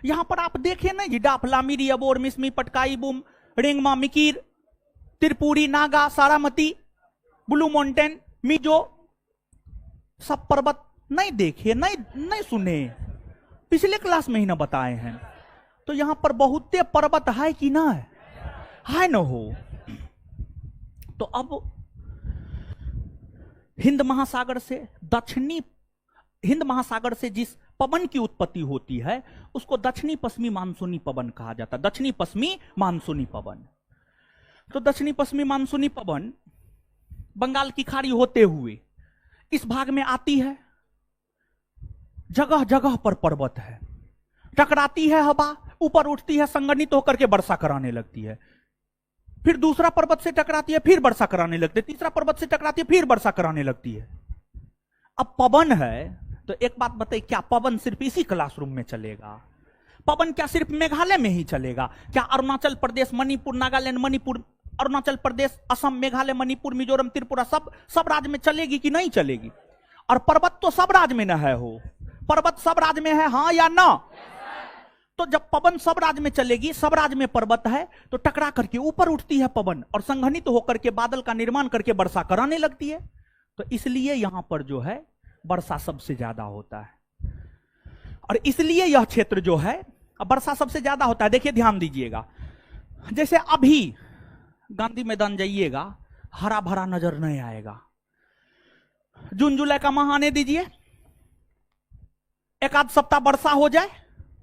यहां पर आप देखें ना जी, डाफला मिरी अबोर मिसमी पटकाई बुम रेंगमा मिकीर त्रिपुरी नागा सारामती ब्लू माउंटेन मिजो, सब पर्वत नहीं देखे, नहीं सुने, पिछले क्लास में ही ना बताए हैं। तो यहां पर बहुते पर्वत है कि ना है न हो। तो अब हिंद महासागर से जिस पवन की उत्पत्ति होती है उसको दक्षिणी पश्चिमी मानसूनी पवन कहा जाता है, दक्षिणी पश्चिमी मानसूनी पवन। तो दक्षिणी पश्चिमी मानसूनी पवन बंगाल की खाड़ी होते हुए इस भाग में आती है, जगह जगह पर पर्वत है, टकराती है हवा, ऊपर उठती है, संगठित होकर के वर्षा कराने लगती है, फिर दूसरा पर्वत से टकराती है, फिर वर्षा कराने लगती है, तीसरा पर्वत से टकराती है, फिर वर्षा कराने लगती है। अब पवन है तो एक बात बताइए, क्या पवन सिर्फ इसी क्लासरूम में चलेगा? पवन क्या सिर्फ मेघालय में ही चलेगा? क्या अरुणाचल प्रदेश, मणिपुर, नागालैंड, मणिपुर, अरुणाचल प्रदेश, असम, मेघालय, मणिपुर, मिजोरम, त्रिपुरा सब राज्य में चलेगी कि नहीं चलेगी? और पर्वत तो सब राज्य में न है हो, पर्वत सब राज्य में है, हाँ या ना? तो जब पवन सब राज्य में चलेगी, सब राज्य में पर्वत है, तो टकरा करके ऊपर उठती है पवन और संघनित होकर के बादल का निर्माण करके वर्षा कराने लगती है। तो इसलिए यहां पर जो है वर्षा सबसे ज्यादा होता है, और इसलिए यह क्षेत्र जो है वर्षा सबसे ज्यादा होता है। देखिए ध्यान दीजिएगा, जैसे अभी गांधी मैदान जाइएगा, हरा भरा नजर नहीं आएगा। जून जुलाई का माह आने दीजिए, एक आध सप्ताह वर्षा हो जाए,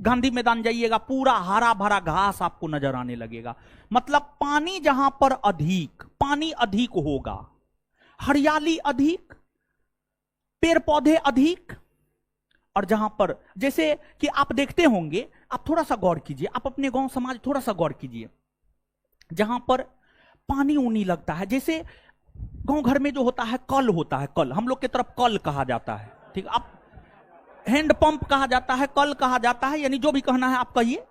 गांधी मैदान जाइएगा, पूरा हरा भरा घास आपको नजर आने लगेगा। मतलब पानी जहां पर पानी अधिक होगा, हरियाली अधिक, पेड़ पौधे अधिक, और जहां पर जैसे कि आप देखते होंगे, आप थोड़ा सा गौर कीजिए, आप अपने गांव समाज थोड़ा सा गौर कीजिए, जहां पर पानी ऊनी लगता है, जैसे गांव घर में जो होता है कल होता है, कल हम लोग की तरफ कल कहा जाता है, ठीक, आप हैंड पंप कहा जाता है, कल कहा जाता है, यानी जो भी कहना है आप कहिए।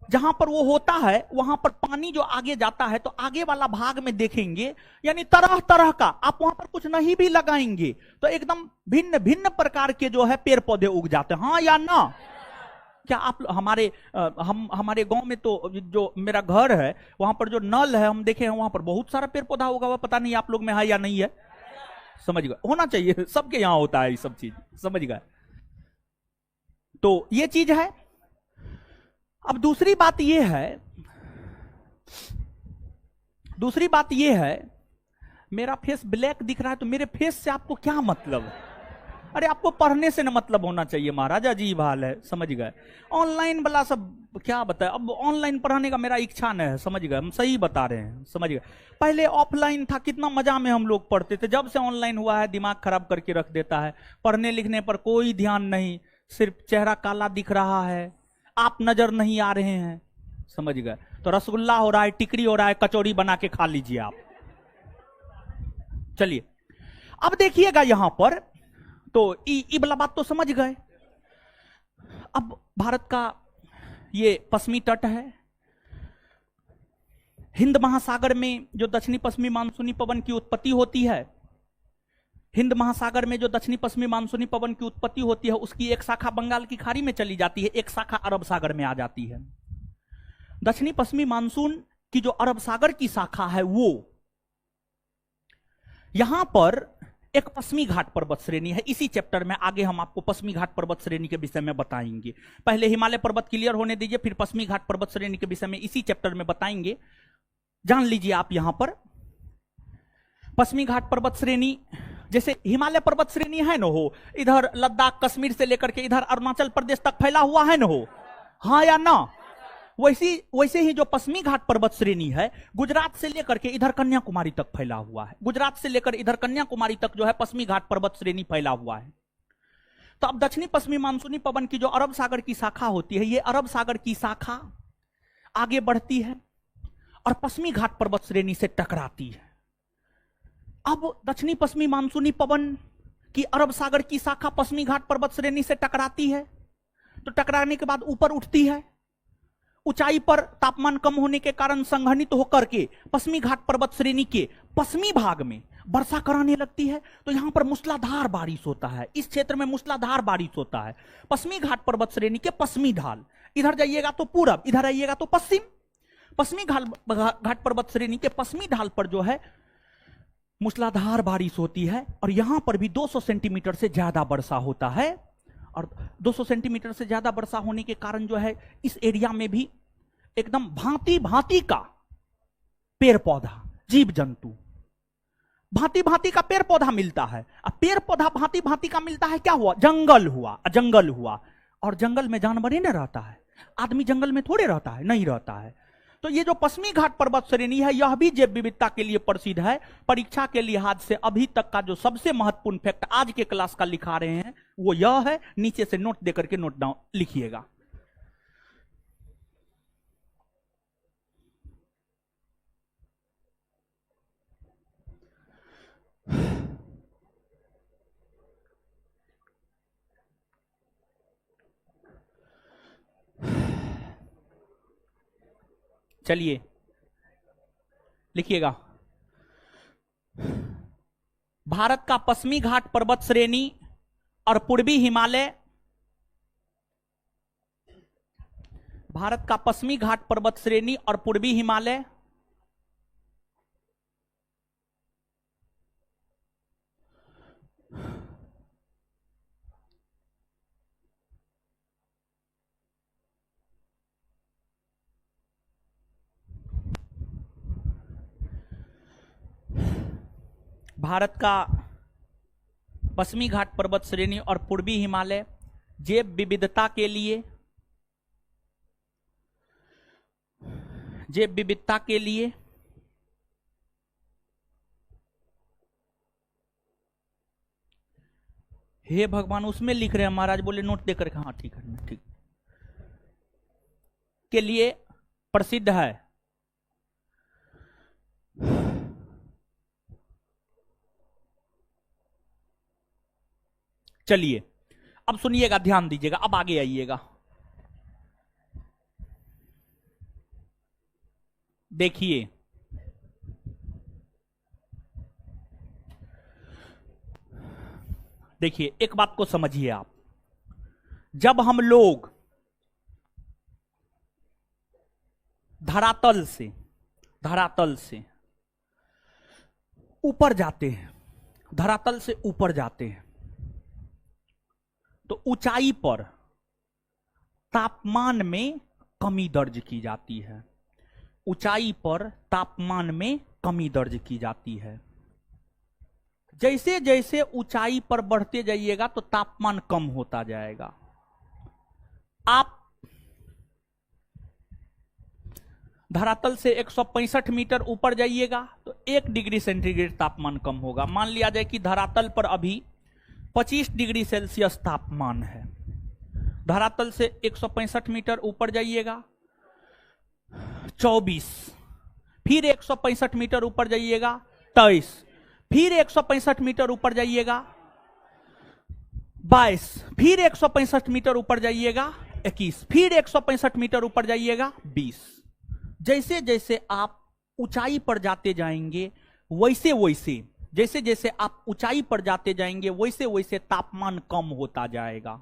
जहां पर वो होता है वहां पर पानी जो आगे जाता है, तो आगे वाला भाग में देखेंगे यानी तरह तरह का, आप वहां पर कुछ नहीं भी लगाएंगे तो एकदम भिन्न भिन्न प्रकार के जो है पेड़ पौधे उग जाते हैं, हाँ या ना? क्या आप हमारे गांव में तो जो मेरा घर है वहां पर जो नल है हम देखे हैं, वहां पर बहुत सारा पेड़ पौधा उगा हुआ, पता नहीं आप लोग में है या नहीं है, समझ गए? होना चाहिए, सबके यहां होता है ये सब चीज, समझ गए? तो ये चीज है। अब दूसरी बात यह है, मेरा फेस ब्लैक दिख रहा है तो मेरे फेस से आपको क्या मतलब है? अरे आपको पढ़ने से ना मतलब होना चाहिए महाराज, अजीब हाल है, समझ गए? ऑनलाइन वाला सब क्या बताए, अब ऑनलाइन पढ़ाने का मेरा इच्छा नहीं है, समझ गए? हम सही बता रहे हैं, समझ गए? पहले ऑफलाइन था, कितना मजा में हम लोग पढ़ते थे, जब से ऑनलाइन हुआ है दिमाग खराब करके रख देता है, पढ़ने लिखने पर कोई ध्यान नहीं, सिर्फ चेहरा काला दिख रहा है, आप नजर नहीं आ रहे हैं, समझ गए? तो रसगुल्ला हो रहा है, टिकड़ी हो रहा है, कचौड़ी बना के खा लीजिए आप। चलिए अब देखिएगा यहां पर, तो ई वाला बात तो समझ गए। अब भारत का ये पश्चिमी तट है, हिंद महासागर में जो दक्षिणी पश्चिमी मानसूनी पवन की उत्पत्ति होती है, हिंद महासागर में जो दक्षिणी पश्चिमी मानसूनी पवन की उत्पत्ति होती है, उसकी एक शाखा बंगाल की खाड़ी में चली जाती है, एक शाखा अरब सागर में आ जाती है। दक्षिणी पश्चिमी मानसून की जो अरब सागर की शाखा है, वो यहां पर एक पश्चिमी घाट पर्वत श्रेणी है। इसी चैप्टर में आगे हम आपको पश्चिमी घाट पर्वत श्रेणी के विषय में बताएंगे। पहले हिमालय पर्वत क्लियर होने दीजिए, फिर पश्चिमी घाट पर्वत श्रेणी के विषय में इसी चैप्टर में बताएंगे। जान लीजिए आप यहां पर पश्चिमी घाट पर्वत श्रेणी, जैसे हिमालय पर्वत श्रेणी है न हो, इधर लद्दाख कश्मीर से लेकर के इधर अरुणाचल प्रदेश तक फैला हुआ है न हो, हाँ या ना? वैसे ही जो पश्चिमी घाट पर्वत श्रेणी है, गुजरात से लेकर के इधर कन्याकुमारी तक फैला हुआ है, गुजरात से लेकर इधर कन्याकुमारी तक जो है पश्चिमी घाट पर्वत श्रेणी फैला हुआ है। तो अब दक्षिणी पश्चिमी मानसूनी पवन की जो अरब सागर की शाखा होती है, ये अरब सागर की शाखा आगे बढ़ती है और पश्चिमी घाट पर्वत श्रेणी से टकराती है। अब दक्षिणी पश्चिमी मानसूनी पवन की अरब सागर की शाखा पश्चिमी घाट पर्वत श्रेणी से टकराती है, तो टकराने के बाद ऊपर उठती है, ऊंचाई पर तापमान कम होने के कारण संघनित होकर के पश्चिमी घाट पर्वत श्रेणी के पश्चिमी भाग में वर्षा कराने लगती है। तो यहां पर मूसलाधार बारिश होता है, इस क्षेत्र में मूसलाधार बारिश होता है। पश्चिमी घाट पर्वत श्रेणी के पश्चिमी ढाल, इधर जाइएगा तो पूरब, इधर आइएगा तो पश्चिम। पश्चिमी घाट पर्वत श्रेणी के पश्चिमी ढाल पर जो है मूसलाधार बारिश होती है, और यहां पर भी 200 सेंटीमीटर से ज्यादा वर्षा होता है। और 200 सेंटीमीटर से ज्यादा वर्षा होने के कारण जो है इस एरिया में भी एकदम भांति भांति का पेड़ पौधा, जीव जंतु, भांति भांति का पेड़ पौधा मिलता है। अब पेड़ पौधा भांति भांति का मिलता है, क्या हुआ? जंगल हुआ, जंगल हुआ। और जंगल में जानवर ही नहीं रहता है, आदमी जंगल में थोड़े रहता है, नहीं रहता है। तो ये जो पश्चिमी घाट पर्वत श्रेणी है यह भी जैव विविधता के लिए प्रसिद्ध है। परीक्षा के लिहाज से अभी तक का जो सबसे महत्वपूर्ण फैक्ट आज के क्लास का लिखा रहे हैं वो यह है, नीचे से नोट देकर के नोट डाउन लिखिएगा। चलिए लिखिएगा, भारत का पश्चिमी घाट पर्वत श्रेणी और पूर्वी हिमालय, भारत का पश्चिमी घाट पर्वत श्रेणी और पूर्वी हिमालय भारत का पश्चिमी घाट पर्वत श्रेणी और पूर्वी हिमालय जैव विविधता के लिए, जैव विविधता के लिए हे भगवान, उसमें लिख रहे हैं महाराज, बोले नोट देकर, हाँ ठीक है, ठीक, के लिए प्रसिद्ध है। चलिए अब सुनिएगा, ध्यान दीजिएगा, अब आगे आइएगा। देखिए देखिए एक बात को समझिए आप, जब हम लोग धरातल से ऊपर जाते हैं, धरातल से ऊपर जाते हैं, तो ऊंचाई पर तापमान में कमी दर्ज की जाती है, ऊंचाई पर तापमान में कमी दर्ज की जाती है। जैसे जैसे ऊंचाई पर बढ़ते जाइएगा तो तापमान कम होता जाएगा। आप धरातल से 165 मीटर ऊपर जाइएगा तो 1 डिग्री सेंटीग्रेड तापमान कम होगा। मान लिया जाए कि धरातल पर अभी 25 डिग्री सेल्सियस तापमान है, धरातल से 165 मीटर ऊपर जाइएगा 24, फिर 165 मीटर ऊपर जाइएगा 23, फिर 165 मीटर ऊपर जाइएगा 22, फिर 165 मीटर ऊपर जाइएगा 21, फिर 165 मीटर ऊपर जाइएगा 20। जैसे जैसे आप ऊंचाई पर जाते जाएंगे वैसे वैसे, जैसे जैसे आप ऊंचाई पर जाते जाएंगे वैसे वैसे तापमान कम होता जाएगा,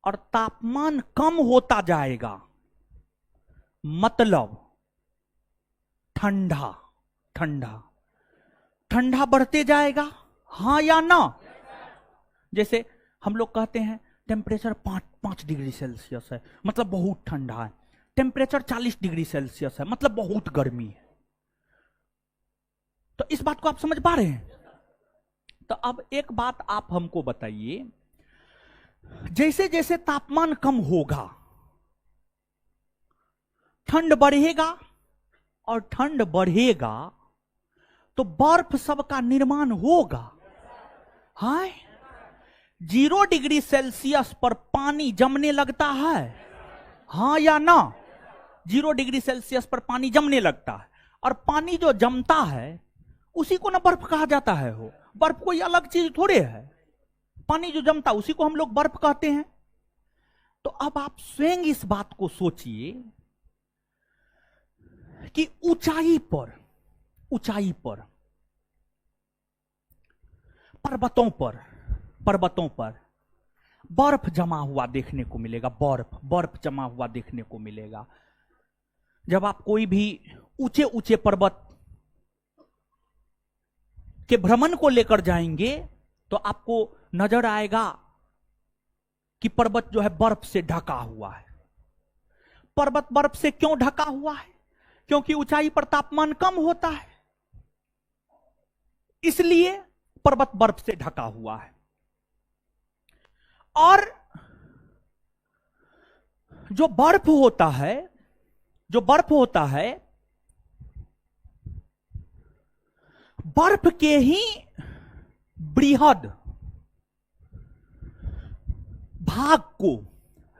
और तापमान कम होता जाएगा मतलब ठंडा ठंडा ठंडा बढ़ते जाएगा, हाँ या ना? जैसे हम लोग कहते हैं टेम्परेचर 5 डिग्री सेल्सियस है मतलब बहुत ठंडा है, टेम्परेचर 40 डिग्री सेल्सियस है मतलब बहुत गर्मी है। तो इस बात को आप समझ पा रहे हैं? तो अब एक बात आप हमको बताइए, जैसे जैसे तापमान कम होगा ठंड बढ़ेगा, और ठंड बढ़ेगा तो बर्फ सबका निर्माण होगा। हाय, 0 डिग्री सेल्सियस पर पानी जमने लगता है, हाँ या ना? 0 डिग्री सेल्सियस पर पानी जमने लगता है, और पानी जो जमता है उसी को ना बर्फ कहा जाता है। हो, बर्फ कोई अलग चीज थोड़े है, पानी जो जमता उसी को हम लोग बर्फ कहते हैं। तो अब आप स्वयं इस बात को सोचिए कि ऊंचाई पर पर्वतों पर बर्फ जमा हुआ देखने को मिलेगा, बर्फ जमा हुआ देखने को मिलेगा। जब आप कोई भी ऊंचे ऊंचे पर्वत के भ्रमण को लेकर जाएंगे तो आपको नजर आएगा कि पर्वत जो है बर्फ से ढका हुआ है। पर्वत बर्फ से क्यों ढका हुआ है? क्योंकि ऊंचाई पर तापमान कम होता है, इसलिए पर्वत बर्फ से ढका हुआ है। और जो बर्फ होता है बर्फ के ही बृहद भाग को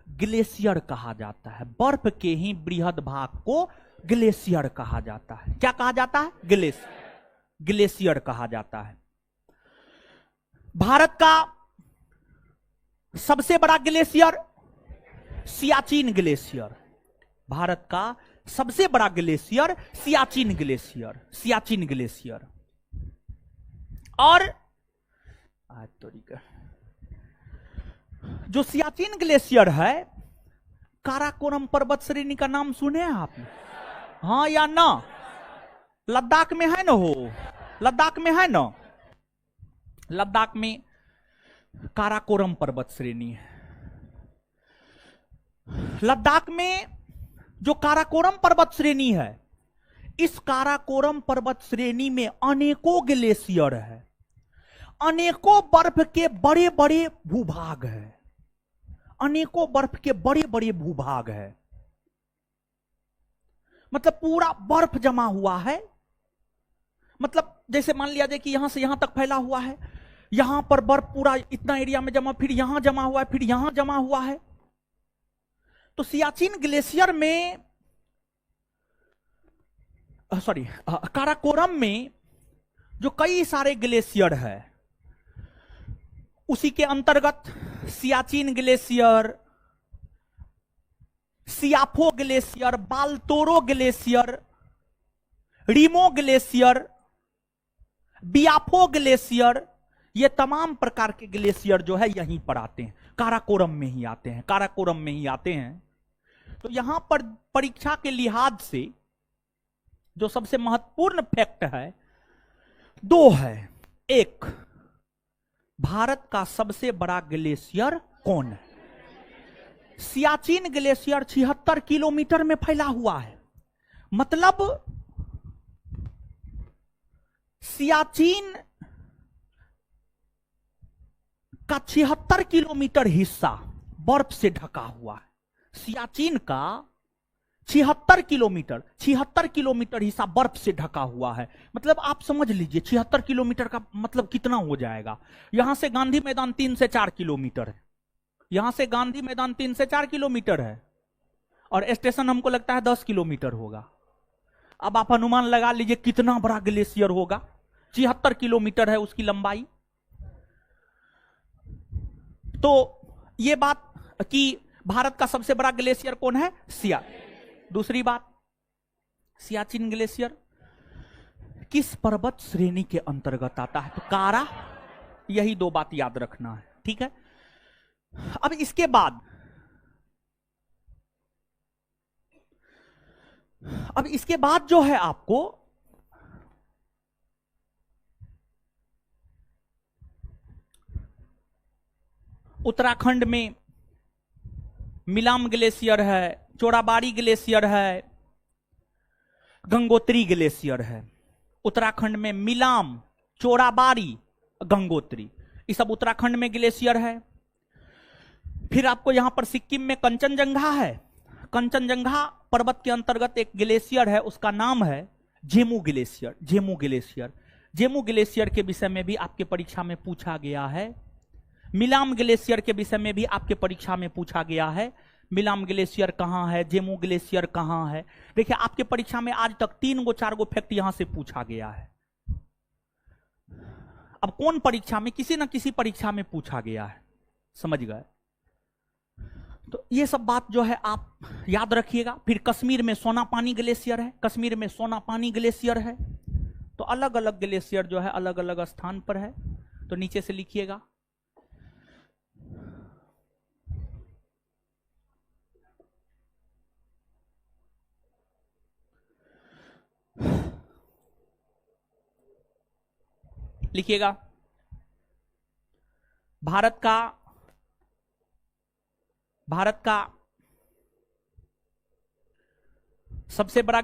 ग्लेशियर कहा जाता है। बर्फ के ही बृहद भाग को ग्लेशियर कहा जाता है। क्या कहा जाता है? ग्लेशियर कहा जाता है। भारत का सबसे बड़ा ग्लेशियर सियाचिन ग्लेशियर। भारत का सबसे बड़ा ग्लेशियर सियाचिन ग्लेशियर। और जो सियाचिन ग्लेशियर है, काराकोरम पर्वत श्रेणी का नाम सुने हैं आपने? हाँ या ना? लद्दाख में है ना? लद्दाख में काराकोरम पर्वत श्रेणी है। लद्दाख में जो काराकोरम पर्वत श्रेणी है, इस काराकोरम पर्वत श्रेणी में अनेकों ग्लेशियर है, अनेकों बर्फ के बड़े बड़े भूभाग है, मतलब पूरा बर्फ जमा हुआ है। मतलब जैसे मान लिया जाए कि यहां से यहां तक फैला हुआ है, यहां पर बर्फ पूरा इतना एरिया में जमा, फिर यहां जमा हुआ है, फिर यहां जमा हुआ है। तो सियाचिन ग्लेशियर में काराकोरम में जो कई सारे ग्लेशियर है, उसी के अंतर्गत Siachen glacier, Siafo glacier, Baltoro glacier, Rimo glacier, Biafo glacier, ये तमाम प्रकार के ग्लेशियर जो है यहीं पर आते हैं, काराकोरम में ही आते हैं। तो यहां पर परीक्षा के लिहाज से जो सबसे महत्वपूर्ण फैक्ट है, दो है। एक, भारत का सबसे बड़ा ग्लेशियर कौन है? सियाचिन ग्लेशियर 76 किलोमीटर में फैला हुआ है। मतलब सियाचिन का 76 किलोमीटर हिस्सा बर्फ से ढका हुआ है। सियाचिन का 76 किलोमीटर हिस्सा बर्फ से ढका हुआ है। मतलब आप समझ लीजिए 76 किलोमीटर का मतलब कितना हो जाएगा। यहां से गांधी मैदान 3 से 4 किलोमीटर है, यहां से गांधी मैदान 3 से 4 किलोमीटर है, और स्टेशन हमको लगता है 10 किलोमीटर होगा। अब आप अनुमान लगा लीजिए कितना बड़ा ग्लेशियर होगा। 76 किलोमीटर है उसकी लंबाई। तो यह बात कि भारत का सबसे बड़ा ग्लेशियर कौन है? दूसरी बात, सियाचिन ग्लेशियर किस पर्वत श्रेणी के अंतर्गत आता है? तो कारा। यही दो बात याद रखना है, ठीक है। अब इसके बाद जो है आपको उत्तराखंड में मिलाम ग्लेशियर है, चोराबाड़ी ग्लेशियर है, गंगोत्री ग्लेशियर है। उत्तराखंड में मिलाम, चोराबाड़ी, गंगोत्री, ये सब उत्तराखंड में ग्लेशियर है। फिर आपको यहां पर सिक्किम में कंचनजंगा है। कंचनजंगा पर्वत के अंतर्गत एक ग्लेशियर है, उसका नाम है जेमू ग्लेशियर। जेमू ग्लेशियर के विषय में भी आपके परीक्षा में पूछा गया है। मिलाम ग्लेशियर के विषय में भी आपके परीक्षा में पूछा गया है। मिलाम ग्लेशियर कहां है, जेमू ग्लेशियर कहां है। देखिए आपके परीक्षा में आज तक 3-4 फैक्ट यहां से पूछा गया है। अब कौन परीक्षा में, किसी न किसी परीक्षा में पूछा गया है, समझ गए। तो ये सब बात जो है आप याद रखिएगा। फिर कश्मीर में सोना पानी ग्लेशियर है, कश्मीर में सोना पानी ग्लेशियर है। तो अलग अलग ग्लेशियर जो है अलग अलग स्थान पर है, तो नीचे से लिखिएगा। लिखिएगा भारत का सबसे बड़ा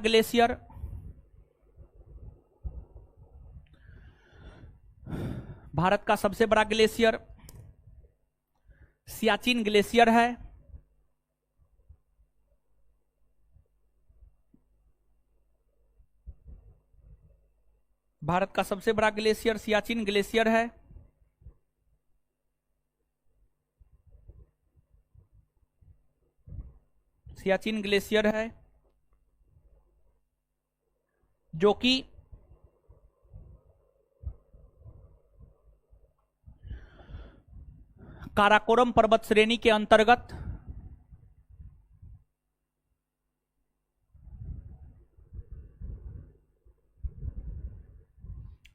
ग्लेशियर सियाचिन ग्लेशियर है। भारत का सबसे बड़ा ग्लेशियर सियाचिन ग्लेशियर है। सियाचिन ग्लेशियर है जो कि काराकोरम पर्वत श्रेणी के अंतर्गत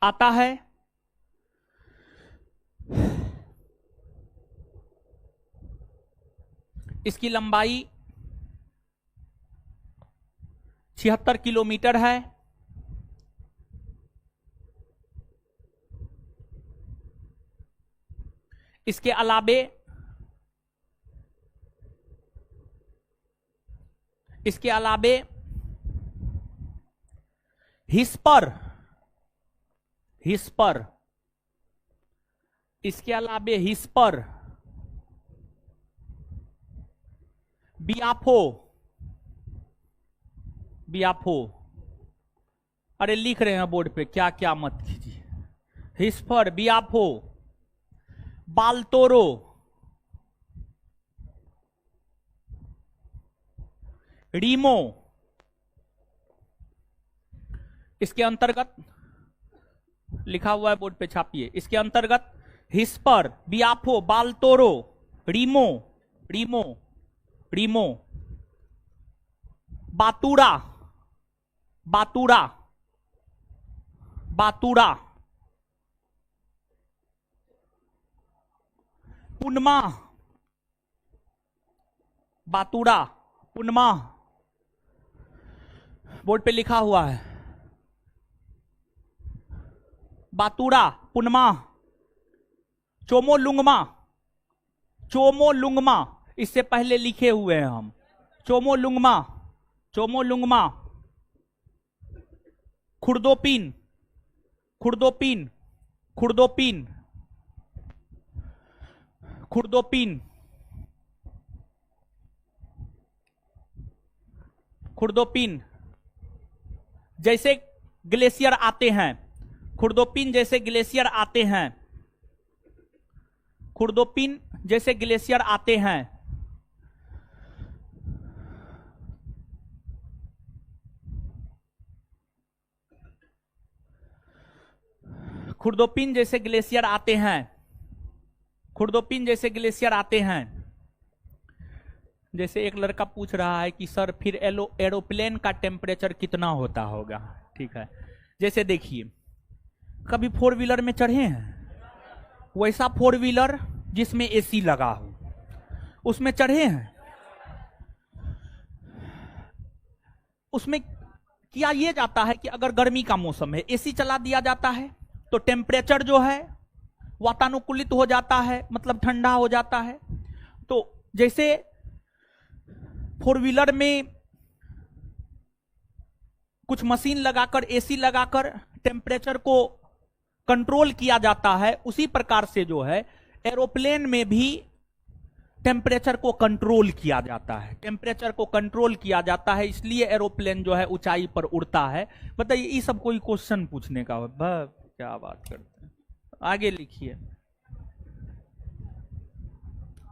आता है। इसकी लंबाई 76 किलोमीटर है। इसके अलावे हिस्पर बियाफो, अरे लिख रहे हैं बोर्ड पे, क्या क्या मत कीजिए। हिस्पर, बियाफो, बालतोरो, रीमो, इसके अंतर्गत लिखा हुआ है बोर्ड पे, छापिए। इसके अंतर्गत हिस्पर, बियाफो, बालतोरो, रीमो, बातूरा, पुनमा, बोर्ड पे लिखा हुआ है। बातूरा, पुनमा, चोमोलुंगमा, इससे पहले लिखे हुए हैं हम। चोमोलुंगमा, खुर्दोपिन, जैसे ग्लेशियर आते हैं, खुर्दोपिन जैसे ग्लेशियर आते हैं, जैसे एक लड़का पूछ रहा है कि सर फिर एरोप्लेन का टेम्परेचर कितना होता होगा। ठीक है, जैसे देखिए, कभी 4 व्हीलर में चढ़े हैं? वैसा 4 व्हीलर जिसमें एसी लगा हो, उसमें चढ़े हैं? उसमें किया ये जाता है कि अगर गर्मी का मौसम है, एसी चला दिया जाता है, तो टेम्परेचर जो है वातानुकूलित हो जाता है, मतलब ठंडा हो जाता है। तो जैसे 4 व्हीलर में कुछ मशीन लगाकर, एसी लगाकर टेम्परेचर को कंट्रोल किया जाता है, उसी प्रकार से जो है एरोप्लेन में भी टेम्परेचर को कंट्रोल किया जाता है। इसलिए एरोप्लेन जो है ऊंचाई पर उड़ता है। बताइए, ये सब कोई क्वेश्चन पूछने का हो? क्या बात करते हैं। आगे लिखिए,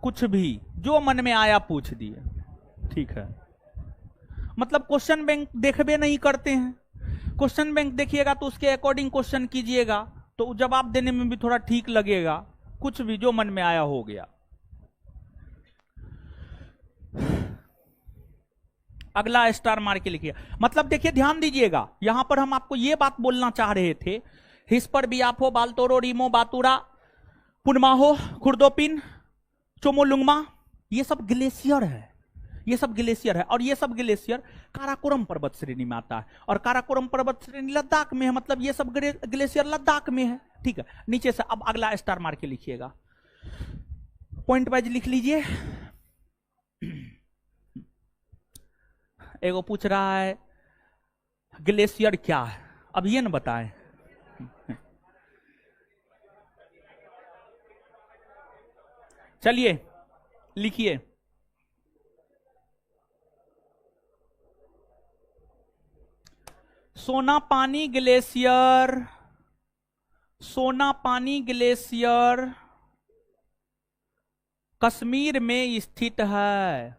कुछ भी जो मन में आया पूछ दिए। ठीक है, मतलब क्वेश्चन बैंक देखबे नहीं करते हैं। क्वेश्चन बैंक देखिएगा तो उसके अकॉर्डिंग क्वेश्चन कीजिएगा, तो जवाब देने में भी थोड़ा ठीक लगेगा। कुछ भी जो मन में आया हो गया। अगला स्टार मार के लिखिए। मतलब देखिए ध्यान दीजिएगा, यहां पर हम आपको यह बात बोलना चाह रहे थे, हिस पर बियाफो बालतोरो रीमो बातुरा पुनमाहो खुर्दोपिन चोमोलुंगमा, ये सब ग्लेशियर है, ये सब ग्लेशियर है। और ये सब ग्लेशियर काराकोरम पर्वत श्रेणी में आता है, और काराकोरम पर्वत श्रेणी लद्दाख में है, मतलब ये सब ग्लेशियर लद्दाख में है। ठीक है, नीचे से अब अगला स्टार मार के लिखिएगा, पॉइंट वाइज लिख लीजिए। एगो पूछ रहा है ग्लेशियर क्या है, अब ये न बताएं। चलिए लिखिए, सोनापानी ग्लेशियर, सोनापानी ग्लेशियर कश्मीर में स्थित है।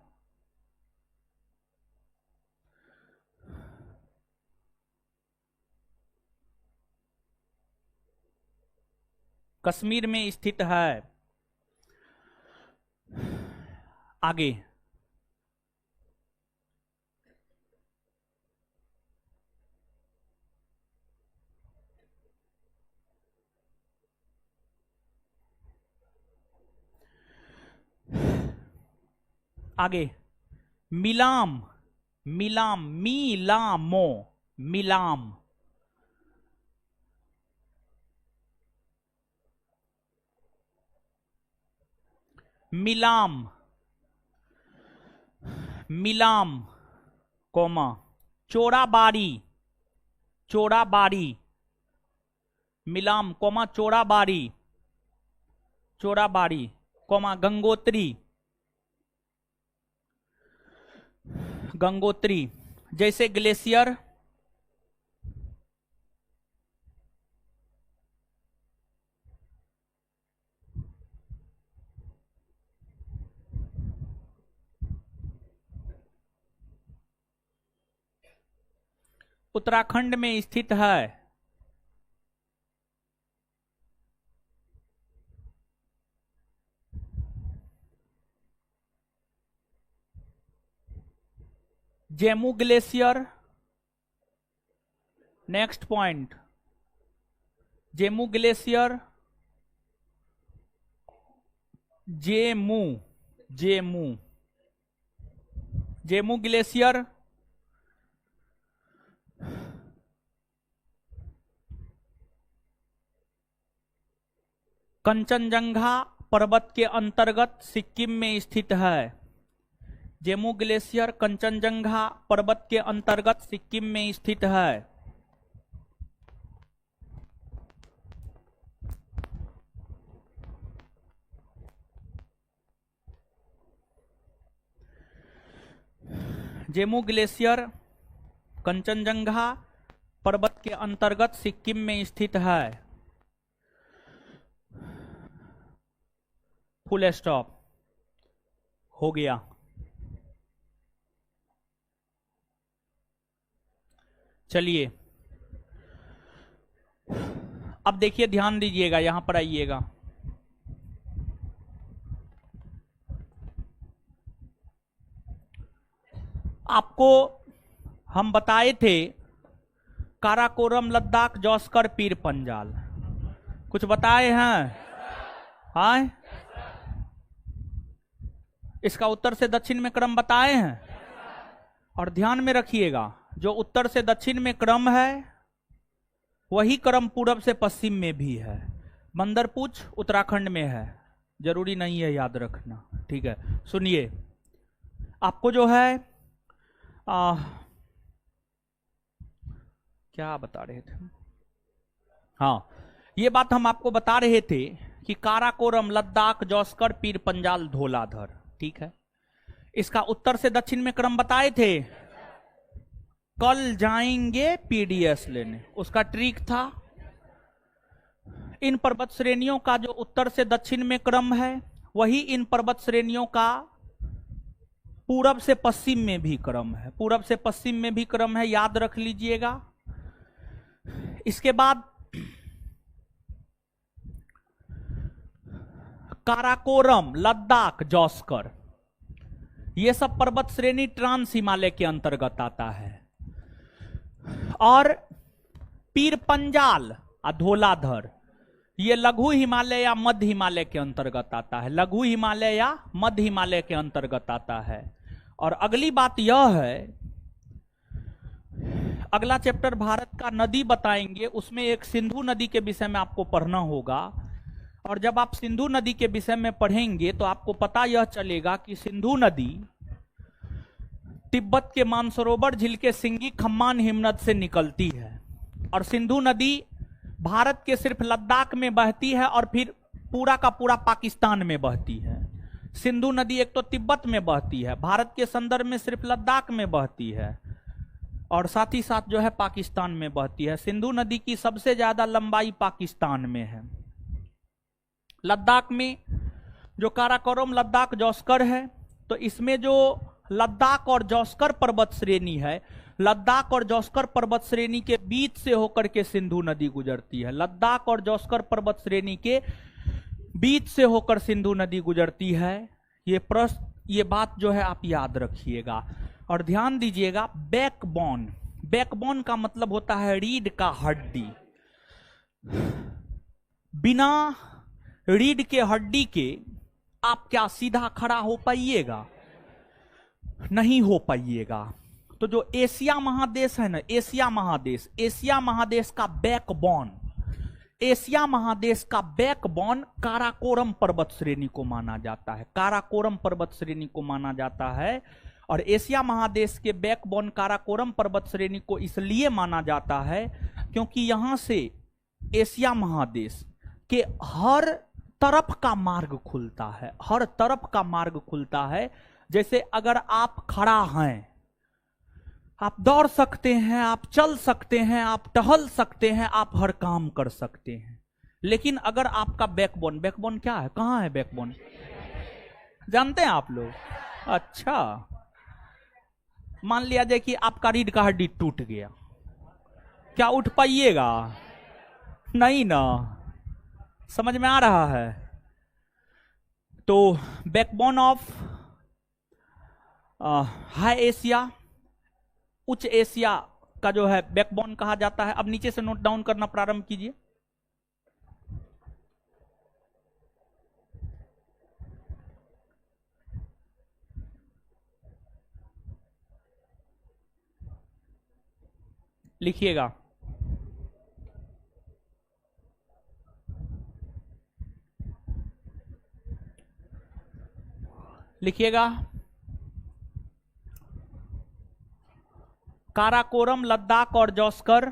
कश्मीर में स्थित है। आगे, आगे Milam, Milam, Milam, Milam, Milam, Milam, comma Chorabari, Chorabari, Milam comma Chorabari, Chorabari comma Gangotri, Gangotri जैसे ग्लेशियर उत्तराखंड में स्थित है। Zemu glacier, next point, Zemu glacier, Zemu, Zemu, Zemu glacier Kanchenjunga पर्वत के अंतर्गत सिक्किम में स्थित है। जेमू ग्लेशियर कंचनजंगा पर्वत के अंतर्गत सिक्किम में स्थित है। जेमू ग्लेशियर कंचनजंगा पर्वत के अंतर्गत सिक्किम में स्थित है। फुल स्टॉप हो गया। चलिए अब देखिए, ध्यान दीजिएगा, यहां पर आइएगा। आपको हम बताए थे काराकोरम लद्दाख जौस्कर पीर पंजाल, कुछ बताए हैं? हाँ, इसका उत्तर से दक्षिण में क्रम बताए हैं। और ध्यान में रखिएगा, जो उत्तर से दक्षिण में क्रम है वही क्रम पूरब से पश्चिम में भी है। बंदरपूछ उत्तराखंड में है, जरूरी नहीं है याद रखना, ठीक है। सुनिए, आपको जो है क्या बता रहे थे, हाँ, ये बात हम आपको बता रहे थे कि काराकोरम लद्दाख जौस्कर पीर पंजाल धौलाधर, ठीक है। इसका उत्तर से दक्षिण में क्रम बताए थे। कल जाएंगे पीडीएस लेने, उसका ट्रिक था। इन पर्वत श्रेणियों का जो उत्तर से दक्षिण में क्रम है वही इन पर्वत श्रेणियों का पूरब से पश्चिम में भी क्रम है, पूरब से पश्चिम में भी क्रम है, याद रख लीजिएगा। इसके बाद काराकोरम लद्दाख जौस्कर, ये सब पर्वत श्रेणी ट्रांस हिमालय के अंतर्गत आता है। और पीर पंजाल और धौलाधर ये लघु हिमालय या मध्य हिमालय के अंतर्गत आता है, लघु हिमालय या मध्य हिमालय के अंतर्गत आता है। और अगली बात यह है, अगला चैप्टर भारत का नदी बताएंगे, उसमें एक सिंधु नदी के विषय में आपको पढ़ना होगा। और जब आप सिंधु नदी के विषय में पढ़ेंगे तो आपको पता यह चलेगा कि सिंधु नदी तिब्बत के मानसरोवर झील के सिंगी खम्मान हिमनद से निकलती है। और सिंधु नदी भारत के सिर्फ लद्दाख में बहती है और फिर पूरा का पूरा पाकिस्तान में बहती है। सिंधु नदी एक तो तिब्बत में बहती है, भारत के संदर्भ में सिर्फ लद्दाख में बहती है, और साथ ही साथ जो है पाकिस्तान में बहती है। सिंधु नदी की सबसे ज्यादा लंबाई पाकिस्तान में है। लद्दाख में जो काराकोरम लद्दाख जौस्कर है, तो इसमें जो लद्दाख और जौस्कर पर्वत श्रेणी है, लद्दाख और जौस्कर पर्वत श्रेणी के बीच से होकर के सिंधु नदी गुजरती है। लद्दाख और जौस्कर पर्वत श्रेणी के बीच से होकर सिंधु नदी गुजरती है। ये बात जो है आप याद रखिएगा और ध्यान दीजिएगा। बैकबोन, बैकबोन का मतलब होता है रीढ़ का हड्डी। बिना रीढ़ के हड्डी के आप क्या सीधा खड़ा हो पाइएगा? नहीं हो पाइएगा। तो जो एशिया महादेश है ना, एशिया महादेश का बैकबोन, एशिया महादेश का बैकबोन काराकोरम पर्वत श्रेणी को माना जाता है, काराकोरम पर्वत श्रेणी को माना जाता है। और एशिया महादेश के बैकबोन काराकोरम पर्वत श्रेणी को इसलिए माना जाता है क्योंकि यहां से एशिया महादेश के हर तरफ का मार्ग खुलता है, हर तरफ का मार्ग खुलता है। जैसे अगर आप खड़ा हैं, आप दौड़ सकते हैं, आप चल सकते हैं, आप टहल सकते हैं, आप हर काम कर सकते हैं। लेकिन अगर आपका बैकबोन, बैकबोन क्या है, कहां है बैकबोन, जानते हैं आप लोग? अच्छा, मान लिया जाए कि आपका रीढ़ का हड्डी टूट गया, क्या उठ पाइएगा? नहीं ना। समझ में आ रहा है? तो बैकबोन ऑफ हाई एशिया, उच्च एशिया का जो है बैकबोन कहा जाता है। अब नीचे से नोट डाउन करना प्रारंभ कीजिए। लिखिएगा। लिखिएगा, काराकोरम लद्दाख और जौस्कर,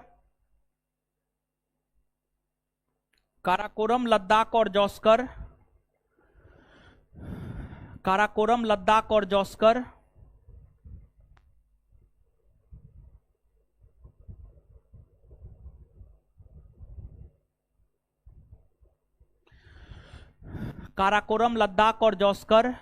काराकोरम लद्दाख और जौस्कर, काराकोरम लद्दाख और जौस्कर काराकोरम लद्दाख और जौस्कर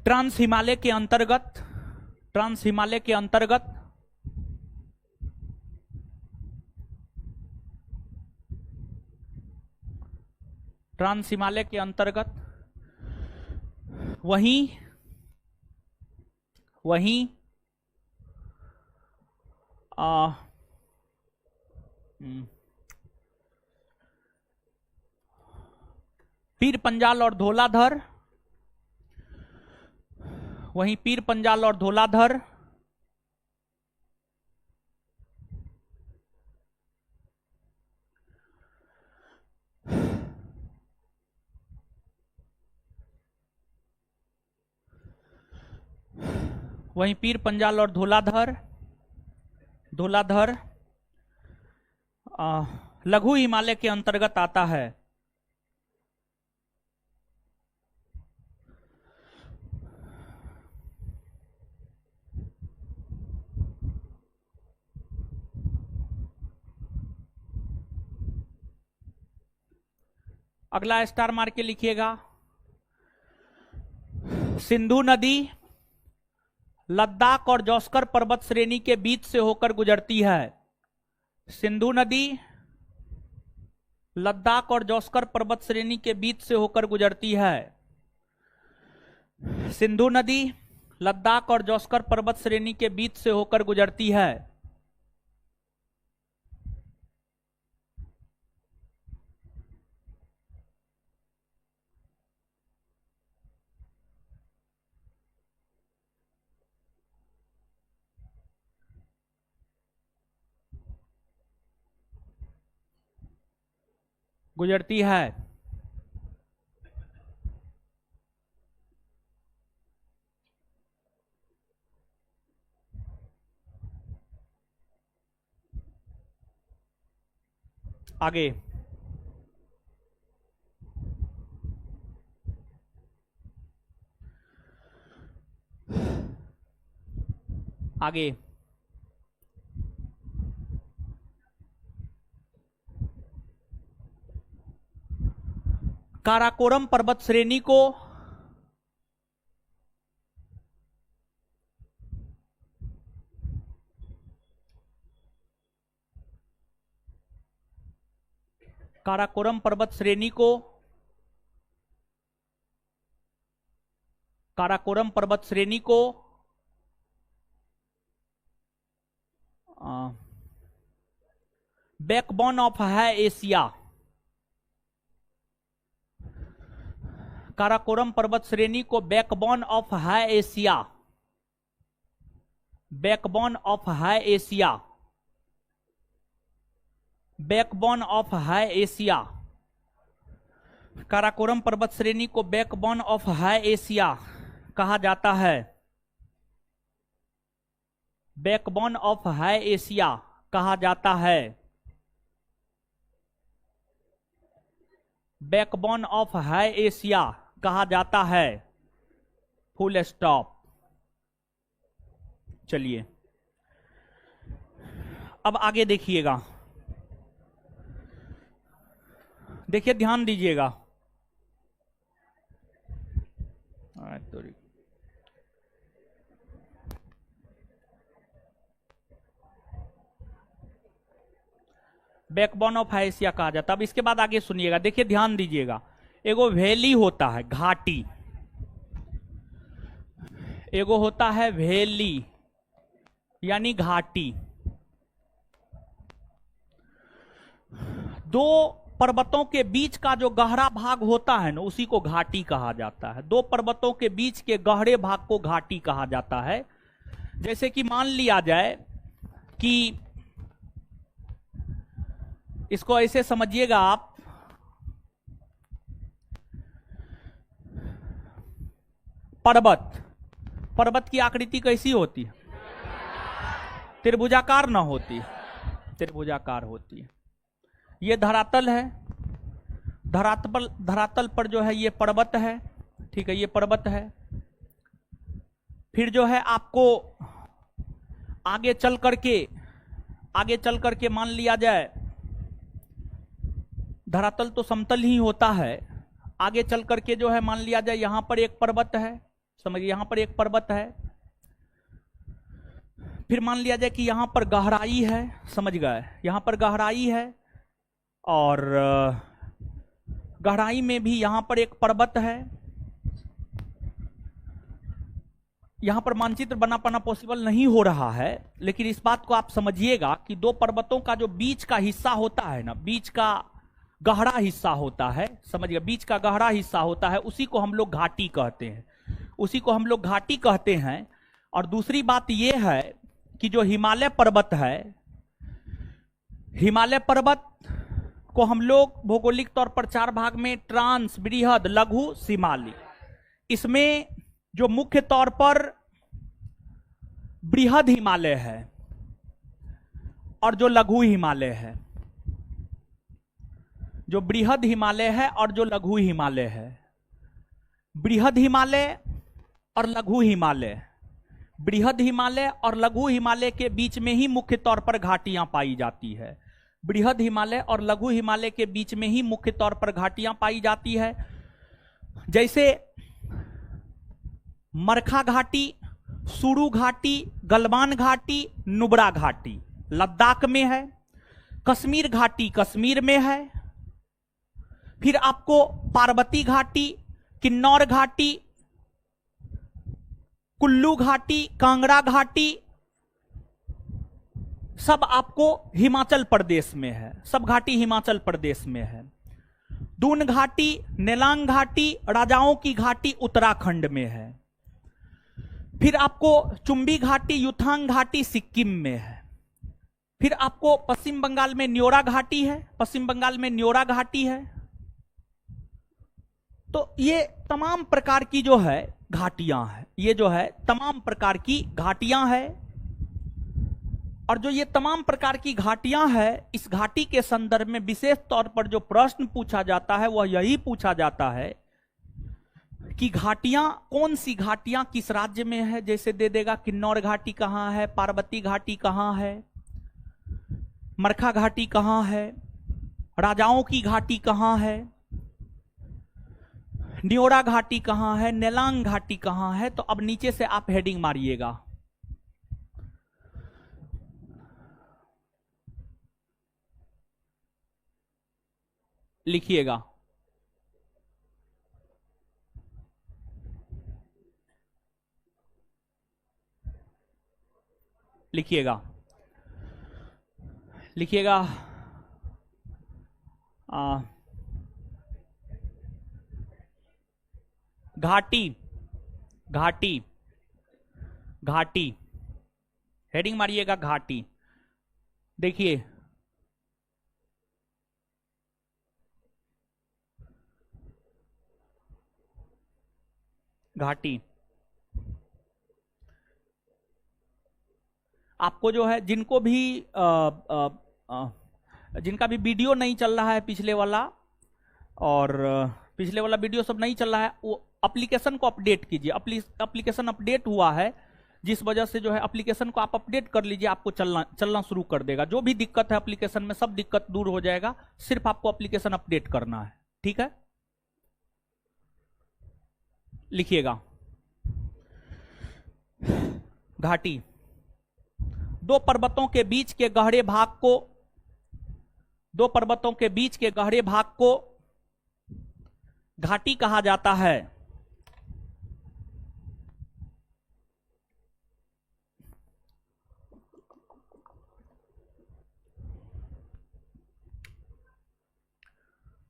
ट्रांस हिमालय के अंतर्गत, ट्रांस हिमालय के अंतर्गत ट्रांस हिमालय के अंतर्गत वहीं पीर पंजाल और धौलाधर, वहीं पीर पंजाल और धौलाधर वहीं पीर पंजाल और धौलाधर लघु हिमालय के अंतर्गत आता है। अगला स्टार मार के लिखिएगा। सिंधु नदी लद्दाख और जौस्कर पर्वत श्रेणी के बीच से होकर गुजरती है। सिंधु नदी लद्दाख और जौस्कर पर्वत श्रेणी के बीच से होकर गुजरती है। सिंधु नदी लद्दाख और जौस्कर पर्वत श्रेणी के बीच से होकर गुजरती है। गुजरती है। आगे आगे काराकोरम पर्वत श्रेणी को काराकोरम पर्वत श्रेणी को काराकोरम पर्वत श्रेणी को backbone of high Asia Karakoram पर्वत श्रेणी को backbone of high Asia backbone of high Asia backbone of high Asia Karakoram पर्वत श्रेणी को बैकबोन ऑफ हाई एशिया कहा जाता है। बैकबोन ऑफ हाई एशिया कहा जाता है। बैकबोन ऑफ हाई एशिया कहा जाता है। Full stop. चलिए अब आगे देखिएगा, देखिए ध्यान दीजिएगा। बैकबोन ऑफ एशिया कहा जाता है। अब इसके बाद आगे सुनिएगा, देखिए ध्यान दीजिएगा। एगो वैली होता है, घाटी, एगो होता है वैली यानी घाटी। दो पर्वतों के बीच का जो गहरा भाग होता है ना, उसी को घाटी कहा जाता है। दो पर्वतों के बीच के गहरे भाग को घाटी कहा जाता है। जैसे कि मान लिया जाए कि इसको ऐसे समझिएगा आप, पर्वत की आकृति कैसी होती है? त्रिभुजाकार ना होती, त्रिभुजाकार होती है। ये धरातल है, धरातल पर जो है ये पर्वत है, ठीक है, ये पर्वत है। फिर जो है आपको आगे चल करके मान लिया जाए, धरातल तो समतल ही होता है। आगे चल करके जो है मान लिया जाए यहां पर एक पर्वत है, समझिए यहां पर एक पर्वत है। फिर मान लिया जाए कि यहां पर गहराई है, समझ गए, यहां पर गहराई है और गहराई में भी यहां पर एक पर्वत है। यहां पर मानचित्र बना पाना पॉसिबल नहीं हो रहा है, लेकिन इस बात को आप समझिएगा कि दो पर्वतों का जो बीच का हिस्सा होता है ना, बीच का गहरा हिस्सा होता है, समझिए बीच का गहरा हिस्सा होता है, उसी को हम लोग घाटी कहते हैं, उसी को हम लोग घाटी कहते हैं। और दूसरी बात यह है कि जो हिमालय पर्वत है, हिमालय पर्वत को हम लोग भौगोलिक तौर पर चार भाग में ट्रांस, बृहद, लघु, शिमाली। इसमें जो मुख्य तौर पर बृहद हिमालय है और जो लघु हिमालय है, जो बृहद हिमालय है और जो लघु हिमालय है, बृहद हिमालय और लघु हिमालय, बृहद हिमालय और लघु हिमालय के बीच में ही मुख्य तौर पर घाटियां पाई जाती है। बृहद हिमालय और लघु हिमालय के बीच में ही मुख्य तौर पर घाटियां पाई जाती है। जैसे मरखा घाटी, सुरू घाटी, गलवान घाटी, नुब्रा घाटी लद्दाख में है। कश्मीर घाटी कश्मीर में है। फिर आपको पार्वती घाटी, किन्नौर घाटी, कुल्लू घाटी, कांगड़ा घाटी सब आपको हिमाचल प्रदेश में है। सब घाटी हिमाचल प्रदेश में है। दून घाटी, नेलांग घाटी, राजाओं की घाटी उत्तराखंड में है। फिर आपको चुंबी घाटी, युथांग घाटी सिक्किम में है। फिर आपको पश्चिम बंगाल में न्योरा घाटी है। पश्चिम बंगाल में न्योरा घाटी है। तो ये तमाम प्रकार की जो है घाटियां हैं। ये जो है तमाम प्रकार की घाटियां हैं। और जो ये तमाम प्रकार की घाटियां हैं, इस घाटी के संदर्भ में विशेष तौर पर जो प्रश्न पूछा जाता है वह यही पूछा जाता है कि घाटियां, कौन सी घाटियां किस राज्य में है। जैसे दे देगा किन्नौर घाटी कहां है, पार्वती घाटी कहां है, मरखा घाटी कहां है, राजाओं की घाटी कहां है, न्योरा घाटी कहां है, नेलांग घाटी कहां है। तो अब नीचे से आप हेडिंग मारिएगा। लिखिएगा। लिखिएगा लिखिएगा घाटी घाटी घाटी, हेडिंग मारिएगा घाटी। देखिए घाटी, आपको जो है जिनको भी जिनका भी वीडियो नहीं चल रहा है पिछले वाला, और पिछले वाला वीडियो सब नहीं चल रहा है, वो एप्लीकेशन को अपडेट कीजिए। एप्लीकेशन अपडेट हुआ है, जिस वजह से जो है एप्लीकेशन को आप अपडेट कर लीजिए, आपको चलना शुरू कर देगा। जो भी दिक्कत है एप्लीकेशन में, सब दिक्कत दूर हो जाएगा। सिर्फ आपको एप्लीकेशन अपडेट करना है। ठीक है, लिखिएगा घाटी। दो पर्वतों के बीच के गहरे भाग को, दो पर्वतों के बीच के गहरे भाग को घाटी कहा जाता है।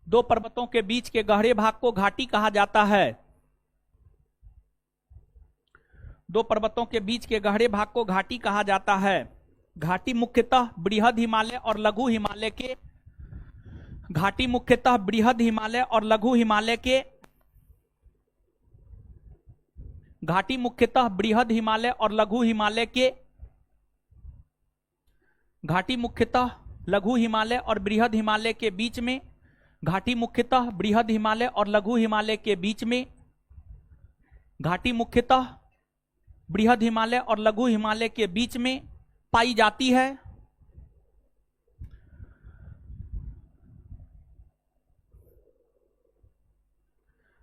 दो पर्वतों के बीच के गहरे भाग को घाटी कहा जाता है। दो पर्वतों के बीच के गहरे भाग को घाटी कहा जाता है। घाटी मुख्यतः बृहद हिमालय और लघु हिमालय के, घाटी मुख्यतः बृहद हिमालय और लघु हिमालय के, घाटी मुख्यतः बृहद हिमालय और लघु हिमालय के, घाटी मुख्यतः लघु हिमालय और बृहद हिमालय के बीच में, घाटी मुख्यतः बृहद हिमालय और लघु हिमालय के बीच में, घाटी मुख्यतः बृहद हिमालय और लघु हिमालय के बीच में पाई जाती है।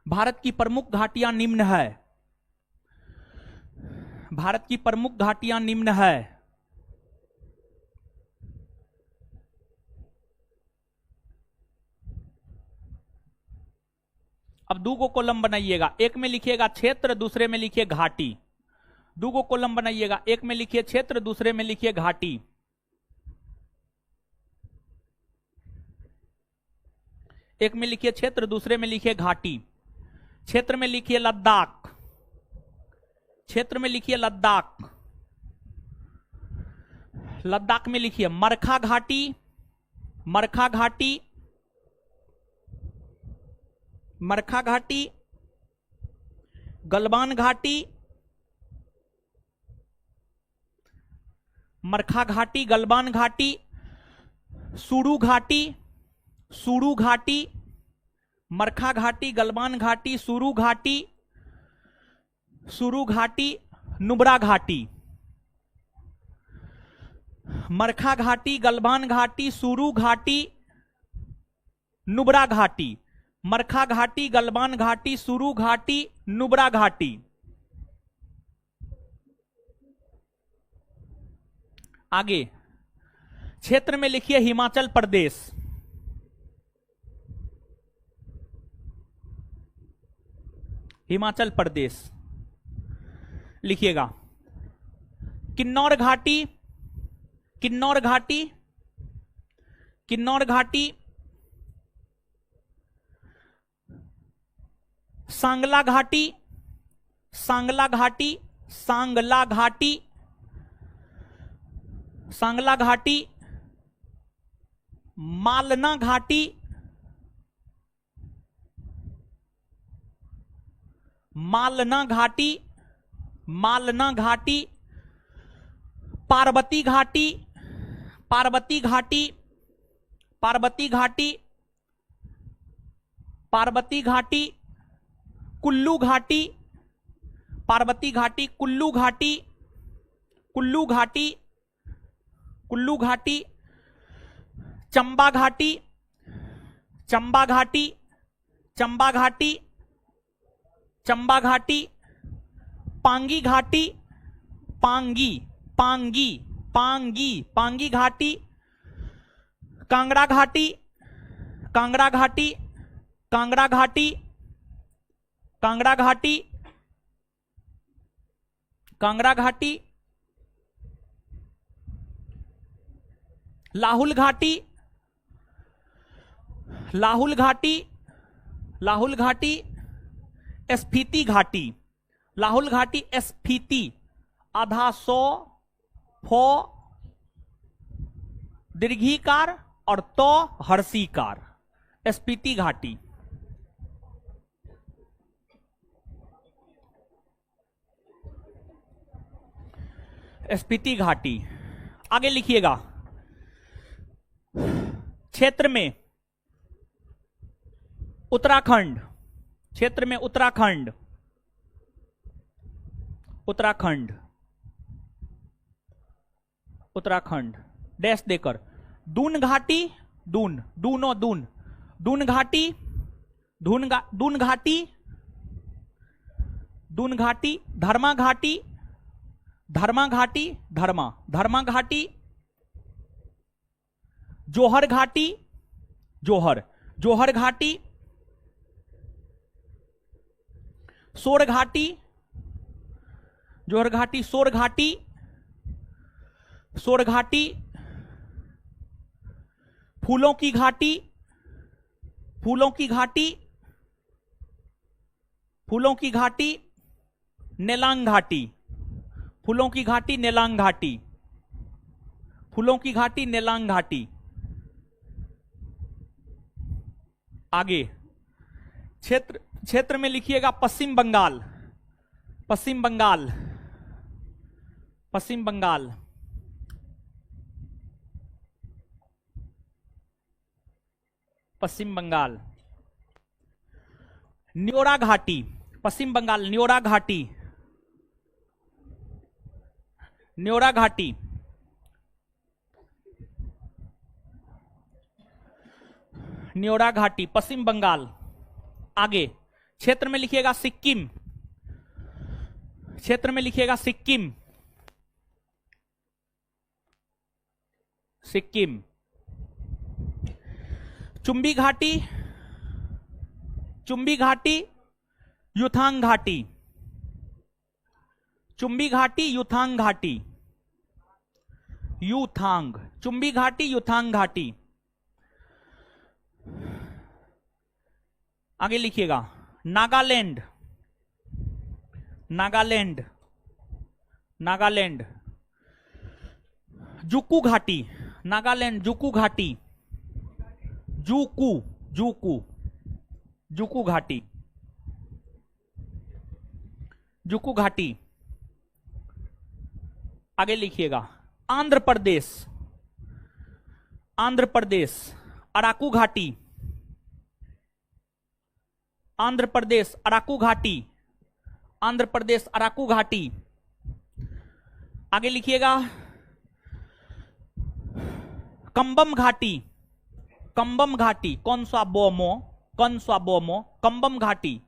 भारत की प्रमुख घाटियां निम्न है। भारत की प्रमुख घाटियां निम्न है। अब दो को कॉलम बनाइएगा। एक में लिखिएगा क्षेत्र, दूसरे में लिखिए घाटी। दो को कॉलम बनाइएगा। एक में लिखिए क्षेत्र, दूसरे में लिखिए घाटी। एक में लिखिए क्षेत्र, दूसरे में लिखिए घाटी। क्षेत्र में लिखिए लद्दाख। क्षेत्र में लिखिए लद्दाख। लद्दाख में लिखिए मरखा घाटी, मरखा घाटी, मरखा घाटी, गलवान घाटी, मरखा घाटी, गलवान घाटी, सुरू घाटी, सुरू घाटी, मरखा घाटी, गलवान घाटी, सुरू घाटी, सुरू घाटी, नुब्रा घाटी। मरखा घाटी, गलवान घाटी, सुरू घाटी, नुब्रा घाटी। मरखा घाटी, गलवान घाटी, सुरू घाटी, नुब्रा घाटी। आगे क्षेत्र में लिखिए हिमाचल प्रदेश, हिमाचल प्रदेश लिखिएगा। किन्नौर घाटी, किन्नौर घाटी, किन्नौर घाटी, सांगला घाटी, सांगला घाटी, सांगला घाटी, सांगला घाटी, मालना घाटी, मालना घाटी, मालना घाटी, पार्वती घाटी, पार्वती घाटी, पार्वती घाटी, पार्वती घाटी, कुल्लू घाटी, पार्वती घाटी, कुल्लू घाटी, कुल्लू घाटी, कुल्लू घाटी, चंबा घाटी, चंबा घाटी, चंबा घाटी, चंबा घाटी, पांगी घाटी, पांगी, पांगी, पांगी, पांगी घाटी, कांगड़ा घाटी, कांगड़ा घाटी, कांगड़ा घाटी, कांगड़ा घाटी, कांगड़ा घाटी, लाहुल घाटी, लाहुल घाटी, लाहुल घाटी, स्फीति घाटी, लाहुल घाटी, स्फीति, आधा सो, फो दीर्घीकार और तो हर्षीकार, स्फीति घाटी। स्फीति घाटी। आगे लिखिएगा क्षेत्र में उत्तराखंड, क्षेत्र में उत्तराखंड, उत्तराखंड, उत्तराखंड डैश देकर, दून घाटी, दून, दूनो दून, दून घाटी, दून घाटी, दून घाटी, धर्मा घाटी, धर्मा घाटी, धर्मा, धर्मा घाटी, जोहर घाटी, जोहर, जोहर घाटी, सोर घाटी, जोहर घाटी, सोर घाटी, सोर घाटी, फूलों की घाटी, फूलों की घाटी, फूलों की घाटी, नेलांग घाटी, फूलों की घाटी, नेलांग घाटी, फूलों की घाटी, नेलांग घाटी। आगे क्षेत्र, क्षेत्र में लिखिएगा पश्चिम बंगाल, पश्चिम बंगाल, पश्चिम बंगाल, पश्चिम बंगाल, न्योरा घाटी, पश्चिम बंगाल, न्योरा घाटी, न्योरा घाटी, न्योरा घाटी, पश्चिम बंगाल। आगे क्षेत्र में लिखिएगा सिक्किम, क्षेत्र में लिखिएगा सिक्किम, सिक्किम, चुंबी घाटी, चुंबी घाटी, युथांग घाटी, चुंबी घाटी, युथांग घाटी, युथांग, चुंबी घाटी, युथांग घाटी। आगे लिखिएगा नागालैंड, नागालैंड, नागालैंड, जुकू घाटी, नागालैंड, जुकू घाटी, जुकू, जुकू, जुकू घाटी, जुकू घाटी। आगे लिखिएगा आंध्र प्रदेश, आंध्र प्रदेश, अराकू घाटी, आंध्र प्रदेश, अराकू घाटी, आंध्र प्रदेश, अराकू घाटी। आगे लिखिएगा कंबम घाटी, कंबम घाटी, कौन सा बोमो, कौन सा बोमो, कंबम घाटी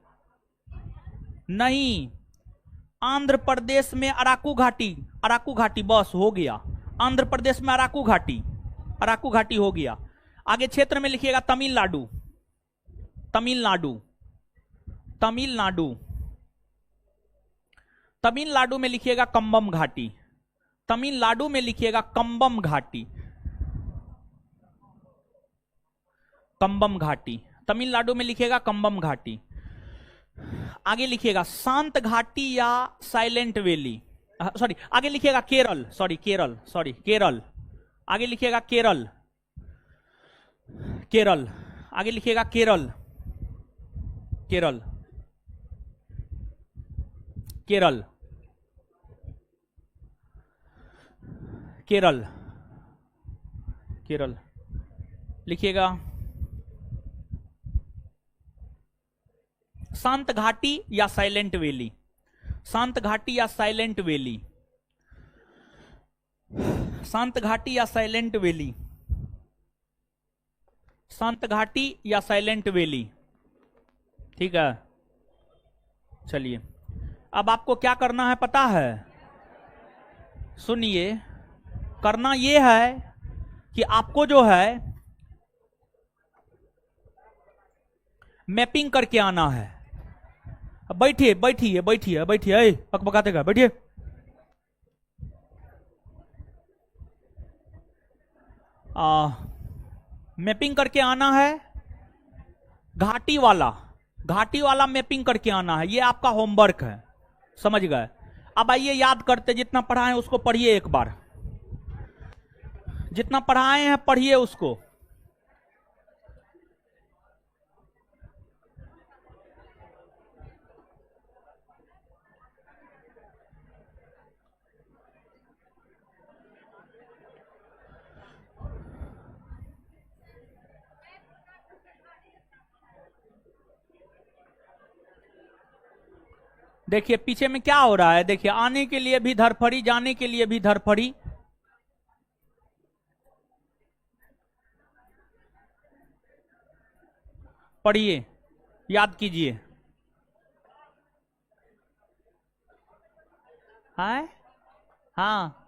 नहीं, आंध्र प्रदेश में अराकू घाटी, अराकू घाटी, बस हो गया। आंध्र प्रदेश में अराकू घाटी, अराकू घाटी हो गया। आगे क्षेत्र में लिखिएगा तमिलनाडु, तमिलनाडु, तमिलनाडु, तमिलनाडु में लिखिएगा कंबम घाटी, तमिलनाडु में लिखिएगा कंबम घाटी, कंबम घाटी, तमिलनाडु में लिखिएगा कंबम घाटी। आगे लिखिएगा शांत घाटी या साइलेंट वैली, सॉरी आगे लिखिएगा केरल, सॉरी केरल, सॉरी केरल, आगे लिखिएगा केरल, केरल, आगे लिखिएगा केरल, केरल, केरल, केरल, केरल लिखिएगा। शांत घाटी या साइलेंट वैली, शांत घाटी या साइलेंट वैली, शांत घाटी या साइलेंट वैली, शांत घाटी या साइलेंट वैली। ठीक है, चलिए अब आपको क्या करना है पता है? सुनिए, करना यह है कि आपको जो है मैपिंग करके आना है। बैठिए बैठिए बैठिए बैठिए, पकपकाते का बैठिए। मैपिंग करके आना है, घाटी वाला, घाटी वाला मैपिंग करके आना है। ये आपका होमवर्क है, समझ गए? अब आइए याद करते, जितना पढ़ाए हैं उसको पढ़िए एक बार, जितना पढ़ाए हैं पढ़िए उसको। देखिए पीछे में क्या हो रहा है, देखिए आने के लिए भी धरफड़ी, जाने के लिए भी धरफड़ी। पढ़िए, याद कीजिए। हाँ हाँ,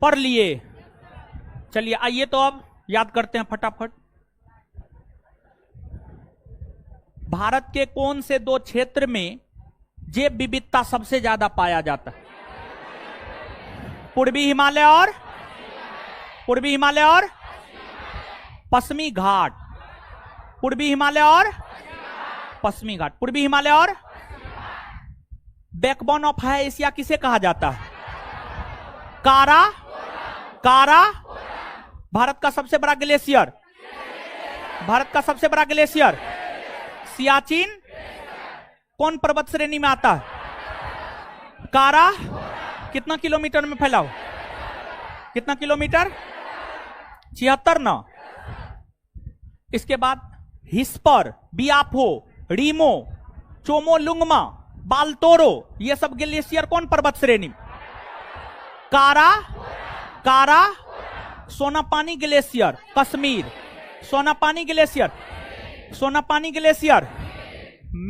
पढ़ लिए। चलिए आइए तो अब याद करते हैं फटाफट। भारत के कौन से दो क्षेत्र में जैव विविधता सबसे ज्यादा पाया जाता है? पूर्वी हिमालय और पूर्वी हिमालय और पश्चिमी घाट, पूर्वी हिमालय और पश्चिमी घाट, पूर्वी हिमालय और बैकबोन ऑफ हाई एशिया किसे कहा जाता है? कारा, कारा। भारत का सबसे बड़ा ग्लेशियर, भारत का सबसे बड़ा ग्लेशियर सियाचिन कौन पर्वत श्रेणी में आता है? कारा। कितना किलोमीटर में फैला हो? कितना किलोमीटर? 76 ना। इसके बाद हिस्पर, बियाफो, रीमो, चोमोलुंगमा, बाल्तोरो, ये सब ग्लेशियर कौन पर्वत श्रेणी? कारा, कारा। Sonapani glacier Kashmir, Sonapani glacier, Sonapani glacier,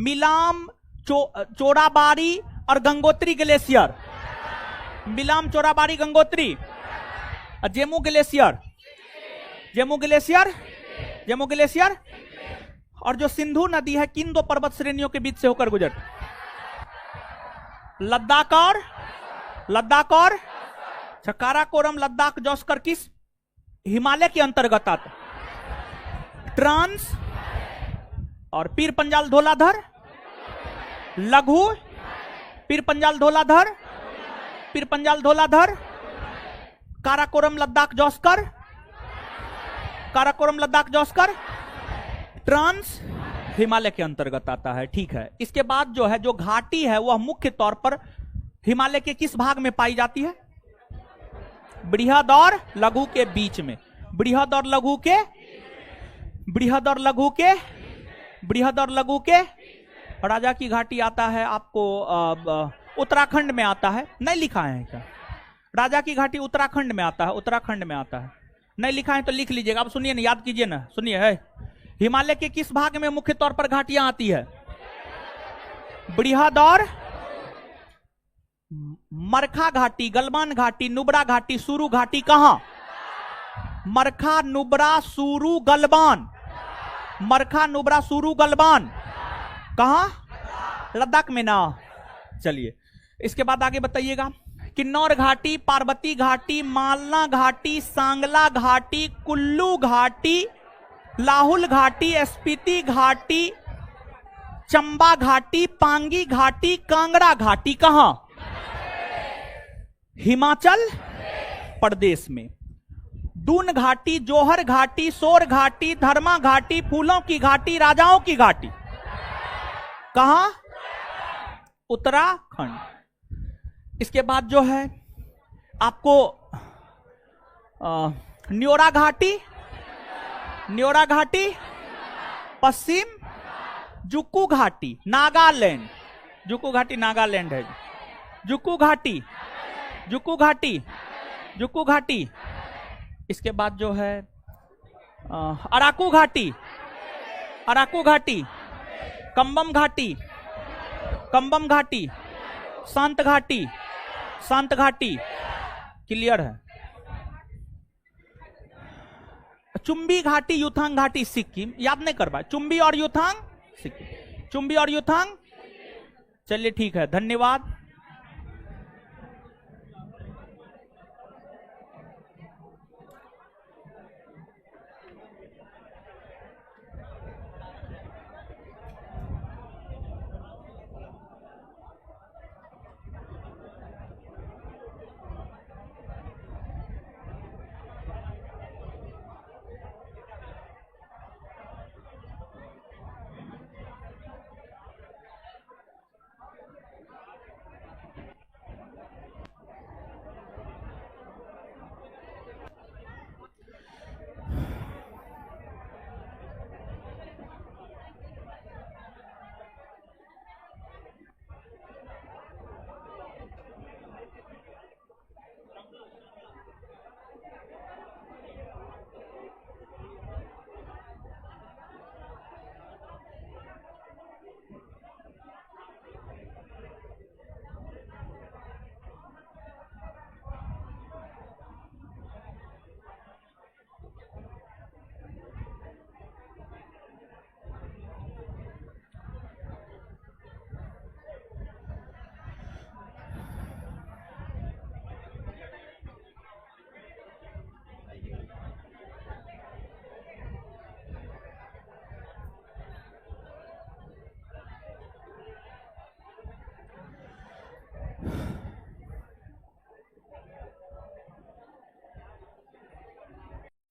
Milam Chorabari और Gangotri glacier, Milam Chorabari Gangotri, Zemu glacier, Jammu glacier, Jammu glacier. और जो सिंधु नदी है किन दो पर्वत श्रेणियों के बीच से होकर गुजर? लद्दाख और काराकोरम, लद्दाख, जौस्कर किस हिमालय के अंतर्गत आता? ट्रांस और पीर पंजाल धौलाधर, लघु, पीर पंजाल धौलाधर, पीर पंजाल धौलाधर, काराकोरम, लद्दाख, जौस्कर, काराकोरम, लद्दाख, जौस्कर, ट्रांस हिमालय के अंतर्गत आता है। ठीक है, इसके बाद जो है जो घाटी है वह मुख्य तौर पर हिमालय के किस भाग में पाई जाती है? बृहद और लघु के बीच में, बृहद और लघु के, बृहद और लघु के, बृहद और लघु के। राजा की घाटी आता है आपको उत्तराखंड में आता है, नहीं लिखा है क्या? राजा की घाटी उत्तराखंड में आता है, उत्तराखंड में आता है, नहीं लिखा है तो लिख लीजिएगा। आप सुनिए ना, याद कीजिए ना, सुनिए। है हिमालय के किस भाग में मुख्य तौर पर घाटियां आती है? बृहद और मरखा घाटी, गलवान घाटी, नुब्रा घाटी, सुरू घाटी कहां? मरखा, नुब्रा, सुरू, गलवान, मरखा, नुब्रा, सुरू, गलवान कहां? लद्दाख में ना। चलिए इसके बाद आगे बताइएगा। किन्नौर घाटी, पार्वती घाटी, मालना घाटी, सांगला घाटी, कुल्लू घाटी, लाहुल घाटी, स्पीति घाटी, चंबा घाटी, पांगी घाटी, कांगड़ा घाटी कहां? हिमाचल प्रदेश में। दून घाटी, जोहर घाटी, सोर घाटी, धर्मा घाटी, फूलों की घाटी, राजाओं की घाटी कहां? उत्तराखंड। इसके बाद जो है आपको न्योरा घाटी, न्योरा घाटी पश्चिम, जुक्कू घाटी नागालैंड, जुक्कू घाटी नागालैंड है, जुक्कू घाटी, जुक्कू घाटी, जुक्कू घाटी। इसके बाद जो है अराकू घाटी, अराकू घाटी, कंबम घाटी, कंबम घाटी, शांत घाटी, शांत घाटी। क्लियर है? चुंबी घाटी, युथांग घाटी सिक्किम, याद नहीं कर पाए। चुंबी और युथांग सिक्किम, चुंबी और युथांग। चलिए ठीक है, धन्यवाद।